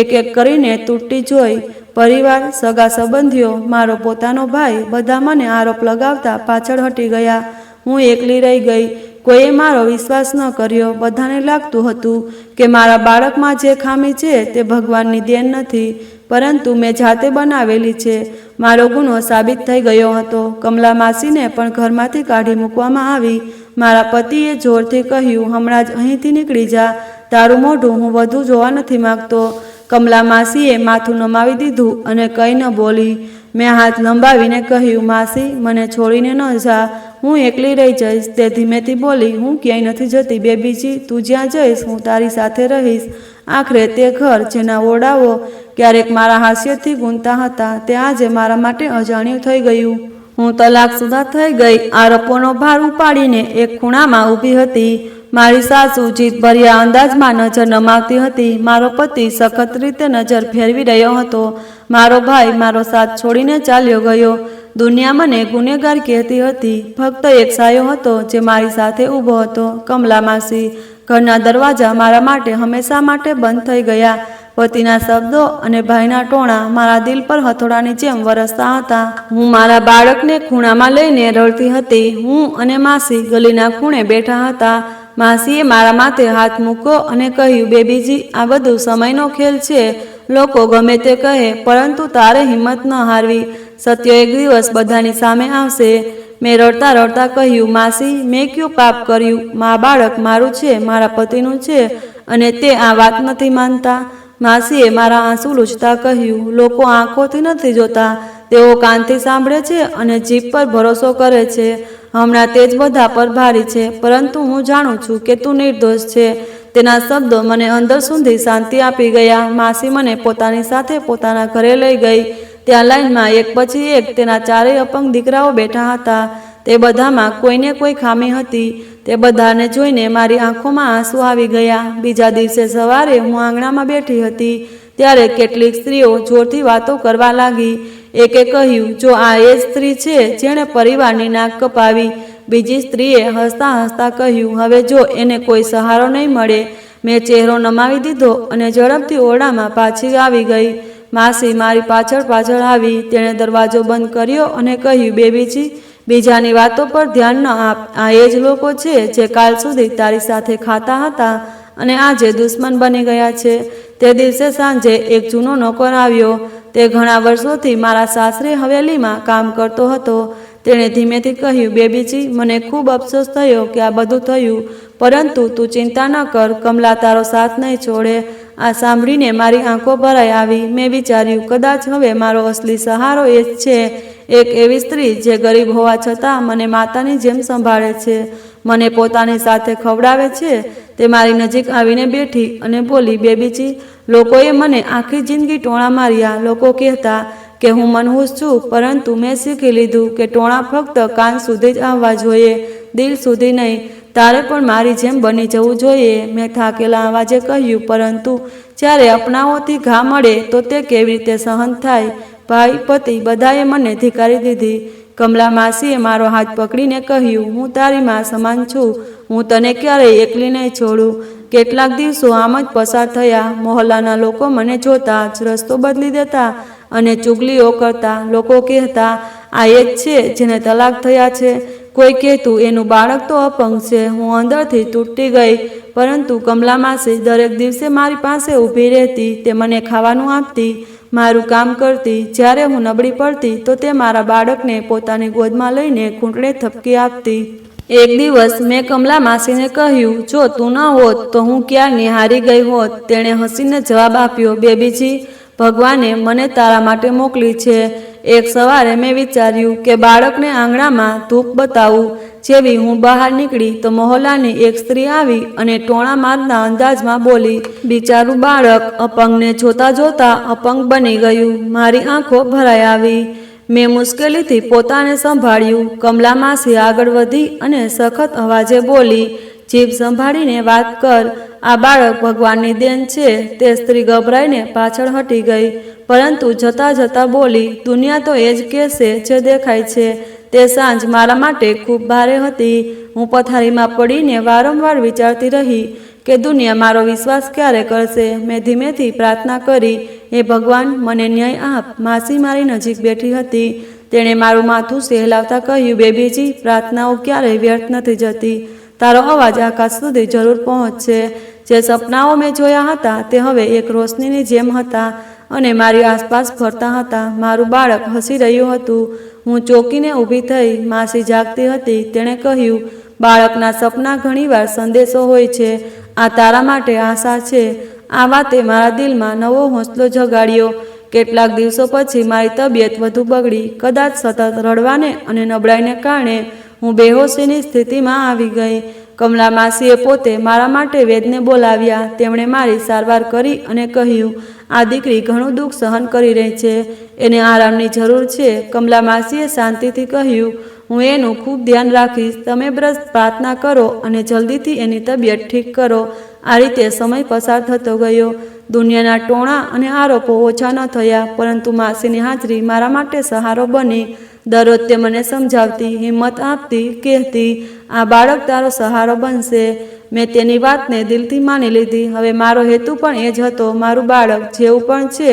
એક એક કરીને તૂટતી જોઈ. પરિવાર, સગા સંબંધીઓ, મારો પોતાનો ભાઈ, બધા મને આરોપ લગાવતા પાછળ હટી ગયા. હું એકલી રહી ગઈ. કોઈએ મારો વિશ્વાસ ન કર્યો. બધાને લાગતું હતું કે મારા બાળકમાં જે ખામી છે તે ભગવાનની દેન નથી, પરંતુ મેં જાતે બનાવેલી છે. મારો ગુનો સાબિત થઈ ગયો હતો. કમલા માસીને પણ ઘરમાંથી કાઢી મૂકવામાં આવી. મારા પતિએ જોરથી કહ્યું, હમણાં જ અહીંથી નીકળી જા. તારું મોઢું હું વધુ જોવા નથી માગતો. કમલા માસીએ માથું નમાવી દીધું અને કંઈ ન બોલી. મેં હાથ લંબાવીને કહ્યું, માસી, મને છોડીને ન જા. હું એકલી રહી જઈશ. તે ધીમેથી બોલી, હું ક્યાંય નથી જતી બેબીજી. તું જ્યાં જઈશ હું તારી સાથે રહીશ. આખરે તે ઘર જેના ઓરડાઓ ક્યારેક મારા હાસ્યથી ગૂંજતા હતા, તે આજે મારા માટે અજાણ્યું થઈ ગયું. હું તલાકશુદા થઈ ગઈ. આરોપોનો ભાર ઉપાડીને એક ખૂણામાં ઊભી હતી. મારી સાસુ જીદભર્યા અંદાજમાં નજર નમાવતી હતી. મારો પતિ સખત રીતે નજર ફેરવી રહ્યો હતો. મારો ભાઈ મારો સાથ છોડીને ચાલ્યો ગયો. દુનિયા મને ગુનેગાર કહેતી હતી. ફક્ત એક સાયો હતો જે મારી સાથે ઊભો હતો, કમલા માસી. ઘરના દરવાજા મારા માટે હંમેશા માટે બંધ થઈ ગયા. પતિના શબ્દો અને ભાઈના ટોણા મારા દિલ પર હથોડાની જેમ વરસતા હતા. હું મારા બાળકને ખૂણામાં લઈને રડતી હતી. હું અને માસી ગલીના ખૂણે બેઠા હતા. માસીએ મારા માથે હાથ મૂક્યો અને કહ્યું, બેબીજી, આ બધું સમયનો ખેલ છે. લોકો ગમે તે કહે, પરંતુ તારે હિંમત ન હારવી. સત્ય એક દિવસ બધાની સામે આવશે. મેં રડતા રડતા કહ્યું, માસી, મેં કયું પાપ કર્યું? મા બાળક મારું છે, મારા પતિનું છે, અને તે આ વાત નથી માનતા. માસીએ મારા આંસુ લૂછતા કહ્યું, લોકો આંખોથી નથી જોતા, તેઓ કાનથી સાંભળે છે અને જીભ પર ભરોસો કરે છે. હમણાં તે જ બધા પર ભારી છે, પરંતુ હું જાણું છું કે તું નિર્દોષ છે. તેના શબ્દો મને અંદર સુધી શાંતિ આપી ગયા. માસી મને પોતાની સાથે પોતાના ઘરે લઈ ગઈ. ત્યાં લાઈનમાં એક પછી એક તેના ચારેય અપંગ દીકરાઓ બેઠા હતા. તે બધામાં કોઈને કોઈ ખામી હતી. તે બધાને જોઈને મારી આંખોમાં આંસુ આવી ગયા. બીજા દિવસે સવારે હું આંગણામાં બેઠી હતી ત્યારે કેટલીક સ્ત્રીઓ જોરથી વાતો કરવા લાગી. એકે કહ્યું, જો આ એ સ્ત્રી છે જેણે પરિવારની નાક કપાવી. બીજી સ્ત્રીએ હસતા હસતા કહ્યું, હવે જો એને કોઈ સહારો નહીં મળે. મેં ચહેરો નમાવી દીધો અને ઝડપથી ઓરડામાં પાછી આવી ગઈ. માસી મારી પાછળ પાછળ આવી. તેણે દરવાજો બંધ કર્યો અને કહ્યું, બેબીજી, બીજાની વાતો પર ધ્યાન ન આપ. આ એ જ લોકો છે જે કાલ સુધી તારી સાથે ખાતા હતા અને આજે દુશ્મન બની ગયા છે. તે દિવસે સાંજે એક જૂનો નોકર આવ્યો. તે ઘણા વર્ષોથી મારા સાસરે હવેલીમાં કામ કરતો હતો. તેણે ધીમેથી કહ્યું, બેબીજી, મને ખૂબ અફસોસ થયો કે આ બધું થયું, પરંતુ તું ચિંતા ન કર, કમલા તારો સાથ નહીં છોડે. આ સાંભળીને મારી આંખો ભરાઈ આવી. મેં વિચાર્યું, કદાચ હવે મારો અસલી સહારો એ જ છે. એક એવી સ્ત્રી જે ગરીબ હોવા છતાં મને માતાની જેમ સંભાળે છે, મને પોતાની સાથે ખવડાવે છે. તે મારી નજીક આવીને બેઠી અને બોલી, બેબીજી, લોકોએ મને આખી જિંદગી ટોણા માર્યા. લોકો કહેતા કે હું મનહૂસ છું, પરંતુ મેં શીખી લીધું કે ટોણા ફક્ત કાન સુધી જ આવવા જોઈએ, દિલ સુધી નહીં. તારે પણ મારી જેમ બની જવું જોઈએ. મેં થાકેલા અવાજે કહ્યું, પરંતુ જ્યારે અપનાઓથી ઘા મળે તો તે કેવી રીતે સહન થાય? ભાઈ, પતિ બધાએ મને ધિક્કારી દીધી. કમલા માસીએ મારો હાથ પકડીને કહ્યું, હું તારી મા સમાન છું. હું તને ક્યારેય એકલી નહીં છોડું. કેટલાક દિવસો આમ જ પસાર થયા. મહોલ્લાના લોકો મને જોતા જ રસ્તો બદલી દેતા અને ચુગલીઓ કરતા. લોકો કહેતા, આ એ જ છે જેને તલાક થયા છે. કોઈ કહેતું, એનું બાળક તો અપંગ છે. હું અંદરથી તૂટી ગઈ. પરંતુ કમલા માસી દરેક દિવસે મારી પાસે ઊભી રહેતી. તે મને ખાવાનું આપતી, મારું કામ કરતી. જ્યારે હું નબળી પડતી તો તે મારા બાળકને પોતાની ગોદમાં લઈને ઘૂંટડે થપકી આપતી. એક દિવસ મેં કમલા માસીને કહ્યું, જો તું ન હોત તો હું ક્યારની હારી ગઈ હોત. તેણે હસીને જવાબ આપ્યો, બેબીજી, ભગવાને મને તારા માટે મોકલી છે. એક સવારે મેં વિચાર્યું કે બાળકને આંગણામાં ધૂપ બતાવું. જેવી હું બહાર નીકળી તો મહોલ્લાની એક સ્ત્રી આવી અને ટોણા મારના અંદાજમાં બોલી, બિચારું બાળક અપંગને જોતા જોતા અપંગ બની ગયું. મારી આંખો ભરાઈ આવી. મેં મુશ્કેલીથી પોતાને સંભાળ્યું. કમલા માસી આગળ વધી અને સખત અવાજે બોલી, જીભ સંભાળીને વાત કર. આ બાળક ભગવાનની દેન છે. તે સ્ત્રી ગભરાઈને પાછળ હટી ગઈ, પરંતુ જતાં જતાં બોલી, દુનિયા તો એ જ કહેશે જે દેખાય છે. તે સાંજ મારા માટે ખૂબ ભારે હતી. હું પથારીમાં પડીને વારંવાર વિચારતી રહી કે દુનિયા મારો વિશ્વાસ ક્યારે કરશે. મેં ધીમેથી પ્રાર્થના કરી, હે ભગવાન, મને ન્યાય આપ. માસી મારી નજીક બેઠી હતી. તેણે મારું માથું સહેલાવતા કહ્યું, બેબીજી, પ્રાર્થનાઓ ક્યારેય વ્યર્થ નથી જતી. તારો અવાજ આકાશ સુધી જરૂર પહોંચશે. જે સપનાઓ મેં જોયા હતા તે હવે એક રોશનીની જેમ હતા અને મારી આસપાસ ફરતા હતા. મારું બાળક હસી રહ્યું હતું. હું ચોંકીને ઊભી થઈ. માસી જાગતી હતી. તેણે કહ્યું, બાળકના સપના ઘણીવાર સંદેશો હોય છે. આ તારા માટે આશા છે. આ વાતે મારા દિલમાં નવો હોંસલો જગાડ્યો. કેટલાક દિવસો પછી મારી તબિયત વધુ બગડી. કદાચ સતત રડવાને અને નબળાઈને કારણે હું બેહોશીની સ્થિતિમાં આવી ગઈ. કમલા માસીએ પોતે મારા માટે વૈદ્યને બોલાવ્યા. તેમણે મારી સારવાર કરી અને કહ્યું, આ દીકરી ઘણું દુઃખ સહન કરી રહી છે. એને આરામની જરૂર છે. કમલા માસીએ શાંતિથી કહ્યું, હું એનું ખૂબ ધ્યાન રાખીશ. તમે બસ પ્રાર્થના કરો અને જલ્દીથી એની તબિયત ઠીક કરો. આ રીતે સમય પસાર થતો ગયો. દુનિયાના ટોણા અને આરોપો ઓછા ન થયા, પરંતુ માસીની હાજરી મારા માટે સહારો બની. દરરોજ તે મને સમજાવતી, હિંમત આપતી, કહેતી, આ બાળક તારો સહારો બનશે. મેં તેની વાતને દિલથી માની લીધી. હવે મારો હેતુ પણ એ જ હતો. મારું બાળક જેવું પણ છે,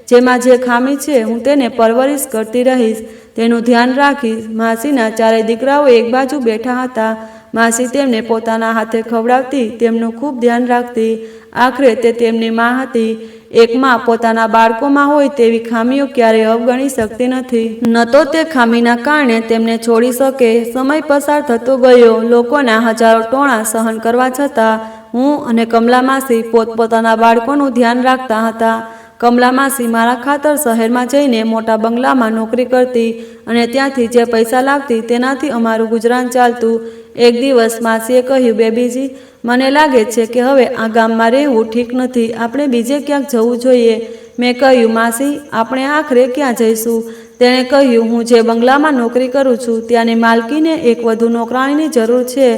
જેમાં જે ખામી છે, હું તેને પરવરિશ કરતી રહીશ, તેનું ધ્યાન રાખીશ. માસીના ચારેય દીકરાઓ એક બાજુ બેઠા હતા. માસી તેમને પોતાના હાથે ખવડાવતી, તેમનું ખૂબ ધ્યાન રાખતી. આખરે તે તેમની મા હતી. એક મા પોતાના બાળકોમાં હોય તેવી ખામીઓ ક્યારેય અવગણી શકતી નથી. ન તો તે ખામીના કારણે તેમને છોડી શકે. સમય પસાર થતો ગયો. લોકોના હજારો ટોણા સહન કરવા છતાં હું અને કમલા માસી પોતપોતાના બાળકોનું ધ્યાન રાખતા હતા. કમલા માસી મારા ખાતર શહેરમાં જઈને મોટા બંગલામાં નોકરી કરતી અને ત્યાંથી જે પૈસા લાવતી તેનાથી અમારું ગુજરાન ચાલતું. એક દિવસ માસીએ કહ્યું, બેબીજી, મને લાગે છે કે હવે આ ગામમાં રહેવું ઠીક નથી. આપણે બીજે ક્યાંક જવું જોઈએ. મેં કહ્યું, માસી, આપણે આખરે ક્યાં જઈશું? તેણે કહ્યું, હું જે બંગલામાં નોકરી કરું છું ત્યાંની માલકીને એક વધુ નોકરાણીની જરૂર છે.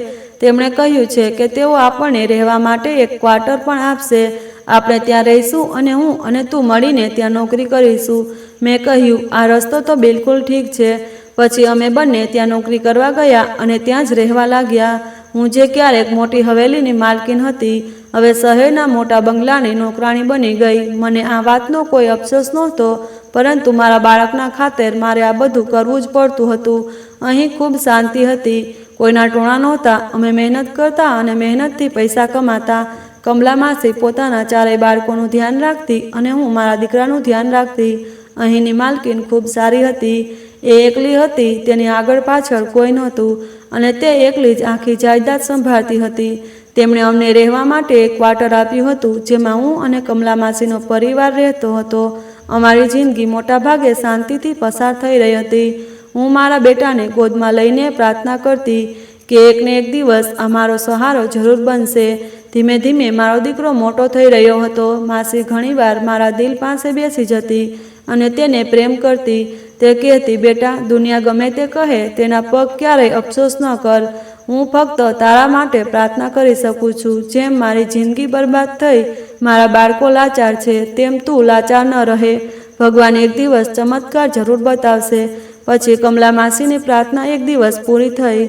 તેમણે કહ્યું છે કે તેઓ આપણને રહેવા માટે એક ક્વાર્ટર પણ આપશે. આપણે ત્યાં રહીશું અને હું અને તું મળીને ત્યાં નોકરી કરીશું. મેં કહ્યું, આ રસ્તો તો બિલકુલ ઠીક છે. પછી અમે બંને ત્યાં નોકરી કરવા ગયા અને ત્યાં જ રહેવા લાગ્યા. હું જે ક્યારેક મોટી હવેલીની માલકીન હતી, હવે શહેરના મોટા બંગલાની નોકરાણી બની ગઈ. મને આ વાતનો કોઈ અફસોસ નહોતો, પરંતુ મારા બાળકના ખાતર મારે આ બધું કરવું જ પડતું હતું. અહીં ખૂબ શાંતિ હતી, કોઈના ટોણા નહોતા. અમે મહેનત કરતા અને મહેનતથી પૈસા કમાતા. કમલા માસી પોતાના ચારેય બાળકોનું ધ્યાન રાખતી અને હું મારા દીકરાનું ધ્યાન રાખતી. અહીંની માલકીન ખૂબ સારી હતી. એ એકલી હતી, તેની આગળ પાછળ કોઈ નહોતું અને તે એકલી જ આખી જાયદાદ સંભાળતી હતી. તેમણે અમને રહેવા માટે એક ક્વાર્ટર આપ્યું હતું, જેમાં હું અને કમલા માસીનો પરિવાર રહેતો હતો. અમારી જિંદગી મોટાભાગે શાંતિથી પસાર થઈ રહી હતી. હું મારા બેટાને ગોદમાં લઈને પ્રાર્થના કરતી કે એકને એક દિવસ આ મારો સહારો જરૂર બનશે. ધીમે ધીમે મારો દીકરો મોટો થઈ રહ્યો હતો. માસી ઘણીવાર મારા દિલ પાસે બેસી જતી અને તેને પ્રેમ કરતી. તે કહેતી, બેટા, દુનિયા ગમે તે કહે, તેના પગ ક્યારેય અફસોસ ન કર. હું ફક્ત તારા માટે પ્રાર્થના કરી શકું છું. જેમ મારી જિંદગી બરબાદ થઈ, મારા બાળકો લાચાર છે, તેમ તું લાચાર ન રહે. ભગવાન એક દિવસ ચમત્કાર જરૂર બતાવશે. પછી કમલા માસીની પ્રાર્થના એક દિવસ પૂરી થઈ.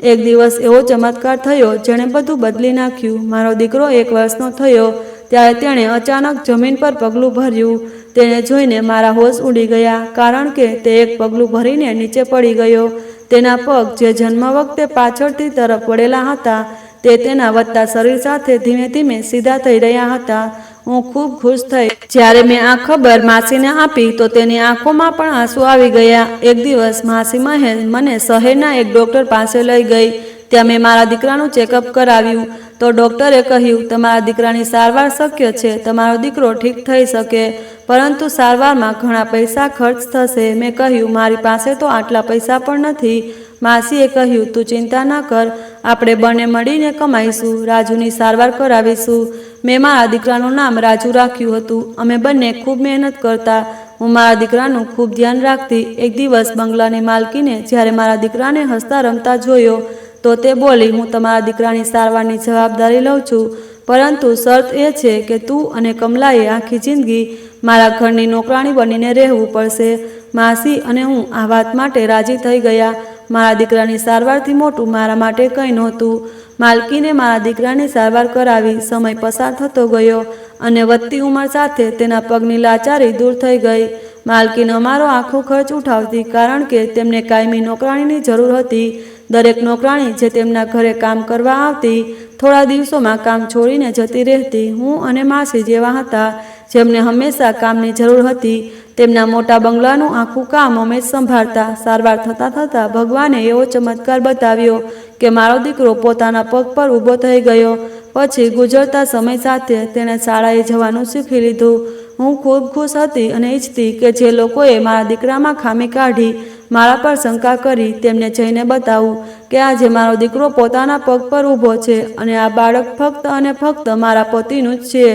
એક દિવસ એવો ચમત્કાર થયો જેણે બધું બદલી નાખ્યું. મારો દીકરો 1 વર્ષનો થયો ત્યારે તેણે અચાનક જમીન પર પગલું ભર્યું. તેને જોઈને મારા હોશ ઉડી ગયા, કારણ કે તે એક પગલું ભરીને નીચે પડી ગયો. તેના પગ, જે જન્મ વખતે પાછળથી તરફ વળેલા હતા, તે તેના વધતા શરીર સાથે ધીમે ધીમે સીધા થઈ રહ્યા હતા. હું ખૂબ ખુશ થઈ. જ્યારે મેં આ ખબર માસીને આપી તો તેની આંખોમાં પણ આંસુ આવી ગયા. એક દિવસ માસી મને શહેરના એક ડૉક્ટર પાસે લઈ ગઈ. ત્યાં મેં મારા દીકરાનું ચેકઅપ કરાવ્યું તો ડૉક્ટરે કહ્યું, તમારા દીકરાની સારવાર શક્ય છે. તમારો દીકરો ઠીક થઈ શકે, પરંતુ સારવારમાં ઘણા પૈસા ખર્ચ થશે. મેં કહ્યું, મારી પાસે તો આટલા પૈસા પણ નથી. માસીએ કહ્યું, તું ચિંતા ન કર, આપણે બંને મળીને કમાઈશું, રાજુની સારવાર કરાવીશું. મેં મારા દીકરાનું નામ રાજુ રાખ્યું હતું. અમે બંને ખૂબ મહેનત કરતા. હું મારા દીકરાનું ખૂબ ધ્યાન રાખતી. એક દિવસ બંગલાની માલકીને જ્યારે મારા દીકરાને હસતા રમતા જોયો તો તે બોલી, હું તમારા દીકરાની સારવારની જવાબદારી લઉં છું, પરંતુ શરત એ છે કે તું અને કમલાએ આખી જિંદગી મારા ઘરની નોકરાણી બનીને રહેવું પડશે. માસી અને હું આ વાત માટે રાજી થઈ ગયા. મારા દીકરાની સારવારથી મોટું મારા માટે કંઈ નહોતું. માલકીને મારા દીકરાની સારવાર કરાવી. સમય પસાર થતો ગયો અને વધતી ઉંમર સાથે તેના પગની લાચારી દૂર થઈ ગઈ. માલકીન અમારો આખો ખર્ચ ઉઠાવતી, કારણ કે તેમને કાયમી નોકરાણીની જરૂર હતી. દરેક નોકરાણી જે તેમના ઘરે કામ કરવા આવતી, થોડા દિવસોમાં કામ છોડીને જતી રહેતી. હું અને માસી જેવા હતા, જેમને હંમેશા કામની જરૂર હતી. તેમના મોટા બંગલાનું આખું કામ અમે જ સંભાળતા. સારવાર થતાં થતાં ભગવાને એવો ચમત્કાર બતાવ્યો કે મારો દીકરો પોતાના પગ પર ઊભો થઈ ગયો. પછી ગુજરતા સમય સાથે તેણે શાળાએ જવાનું શીખી લીધું. હું ખૂબ ખુશ હતી અને ઈચ્છતી કે જે લોકોએ મારા દીકરામાં ખામી કાઢી, મારા પર શંકા કરી, તેમને જઈને બતાવું કે આજે મારો દીકરો પોતાના પગ પર ઊભો છે અને આ બાળક ફક્ત અને ફક્ત મારા પતિનું જ છે.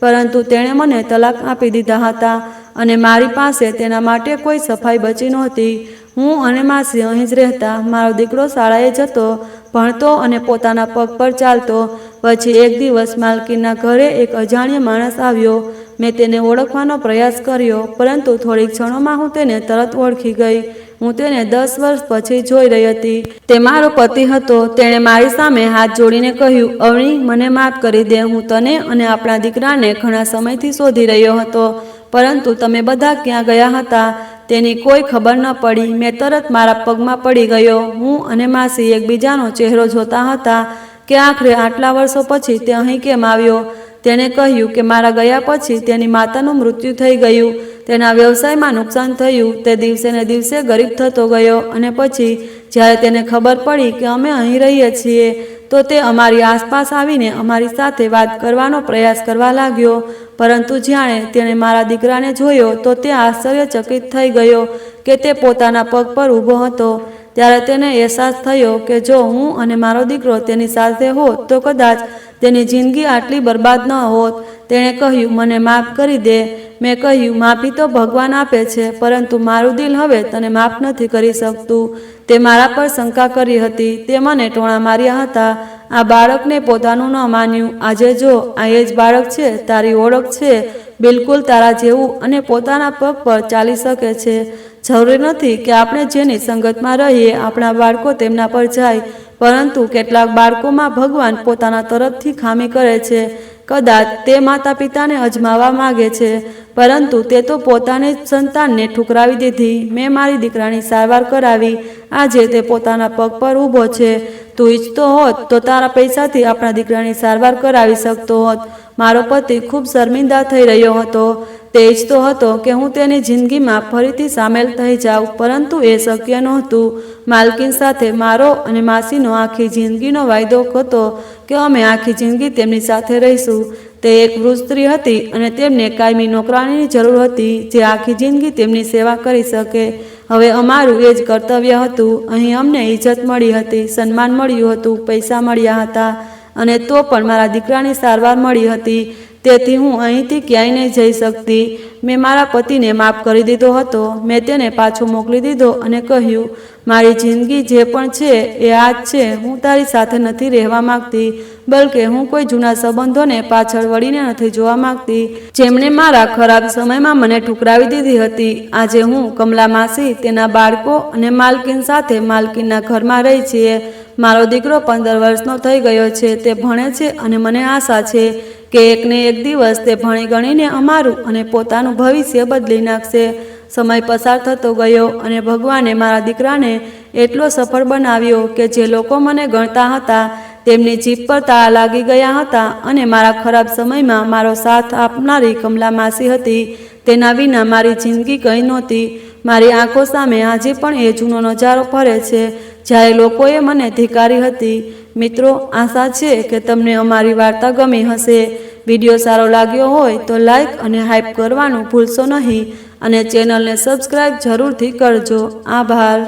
પરંતુ તેણે મને તલાક આપી દીધા હતા અને મારી પાસે તેના માટે કોઈ સફાઈ બચી નહોતી. હું અને માસી અહીં જ રહેતા. મારો દીકરો શાળાએ જતો, ભણતો અને પોતાના પગ પર ચાલતો. પછી એક દિવસ માલકીનના ઘરે એક અજાણ્યો માણસ આવ્યો. મેં તેને ઓળખવાનો પ્રયાસ કર્યો, પરંતુ થોડીક ક્ષણોમાં હું તેને તરત ઓળખી ગઈ. હું તેને 10 વર્ષ પછી જોઈ રહી હતી. તે મારો પતિ હતો. તેણે મારી સામે હાથ જોડીને કહ્યું, અવની, મને માફ કરી દે. હું તને અને આપણા દીકરાને ઘણા સમયથી શોધી રહ્યો હતો, પરંતુ તમે બધા ક્યાં ગયા હતા તેની કોઈ ખબર ન પડી. મેં તરત મારા પગમાં પડી ગયો. હું અને માસી એકબીજાનો ચહેરો જોતા હતા કે આખરે આટલા વર્ષો પછી તે અહીં કેમ આવ્યો. તેણે કહ્યું કે મારા ગયા પછી તેની માતાનું મૃત્યુ થઈ ગયું, તેના વ્યવસાયમાં નુકસાન થયું, તે દિવસે ને દિવસે ગરીબ થતો ગયો અને પછી જ્યારે તેને ખબર પડી કે અમે અહીં રહીએ છીએ તો તે અમારી આસપાસ આવીને અમારી સાથે વાત કરવાનો પ્રયાસ કરવા લાગ્યો. પરંતુ જ્યારે તેણે મારા દીકરાને જોયો તો તે આશ્ચર્યચકિત થઈ ગયો કે તે પોતાના પગ પર ઊભો હતો. ત્યારે તેને અહેસાસ થયો કે જો હું અને મારો દીકરો તેની સાથે હોત તો કદાચ તેની જિંદગી આટલી બરબાદ ન હોત. તેણે કહ્યું, મને માફ કરી દે. મેં કહ્યું, માફી તો ભગવાન આપે છે, પરંતુ મારું દિલ હવે તને માફ નથી કરી શકતું. તે મારા પર શંકા કરી હતી. તે મને ટોણા માર્યા હતા. આ બાળકને પોતાનું ન માન્યું. આજે જો આ એ જ બાળક છે, તારી ઓળખ છે, બિલકુલ તારા જેવું અને પોતાના પગ પર ચાલી શકે છે. જરૂરી નથી કે આપણે જેની સંગતમાં રહીએ આપણા બાળકો તેમના પર જાય, પરંતુ કેટલાક બાળકોમાં ભગવાન પોતાના તરફથી ખામી કરે છે. કદાચ તે માતા પિતાને અજમાવવા માગે છે, પરંતુ તે તો પોતાની જ સંતાનને ઠુકરાવી દીધી. મેં મારી દીકરાની સારવાર કરાવી. આજે તે પોતાના પગ પર ઊભો છે. તું ઈચ્છતો હોત તો તારા પૈસાથી આપણા દીકરાની સારવાર કરાવી શકતો હોત. મારો પતિ ખૂબ શર્મિંદા થઈ રહ્યો હતો. તે ઈચ્છતો હતો કે હું તેની જિંદગીમાં ફરીથી સામેલ થઈ જાઉં, પરંતુ એ શક્ય નહોતું. માલકીન સાથે મારો અને માસીનો આખી જિંદગીનો વાયદો હતો કે અમે આખી જિંદગી તેમની સાથે રહીશું. તે એક વૃદ્ધ સ્ત્રી હતી અને તેમને કાયમી નોકરાણીની જરૂર હતી જે આખી જિંદગી તેમની સેવા કરી શકે. હવે અમારું એ જ કર્તવ્ય હતું. અહીં અમને ઇજ્જત મળી હતી, સન્માન મળ્યું હતું, પૈસા મળ્યા હતા અને તો પણ મારા દીકરાની સારવાર મળી હતી. તેથી હું અહીંથી ક્યાંય નહીં જઈ શકતી. મેં મારા પતિને માફ કરી દીધો હતો. મેં તેને પાછો મોકલી દીધો અને કહ્યું, મારી જિંદગી જે પણ છે એ આ જ છે. હું તારી સાથે નથી રહેવા માંગતી, બલકે હું કોઈ જૂના સંબંધોને પાછળ વળીને નથી જોવા માંગતી, જેમણે મારા ખરાબ સમયમાં મને ઠુકરાવી દીધી હતી. આજે હું, કમલા માસી, તેના બાળકો અને માલકીન સાથે માલકીનના ઘરમાં રહી છીએ. મારો દીકરો 15 વર્ષનો થઈ ગયો છે. તે ભણે છે અને મને આશા છે કે એકને એક દિવસ તે ભણી ગણીને અમારું અને પોતાનું ભવિષ્ય બદલી નાખશે. સમય પસાર થતો ગયો અને ભગવાને મારા દીકરાને એટલો સફળ બનાવ્યો કે જે લોકો મને ગણતા હતા તેમની જીભ પર તાળા લાગી ગયા હતા અને મારા ખરાબ સમયમાં મારો સાથ આપનારી કમલા માસી હતી. તેના વિના મારી જિંદગી કંઈ નહોતી. મારી આંખો સામે આજે પણ એ જૂનો નજારો ફરે છે જ્યારે લોકોએ મને ધિક્કારી હતી. મિત્રો, આશા છે કે તમને અમારી વાર્તા ગમી હશે. વિડીયો સારો લાગ્યો હોય તો લાઈક અને હાઈપ કરવાનું ભૂલશો નહીં અને ચેનલને સબસ્ક્રાઈબ જરૂરથી કરજો. આભાર.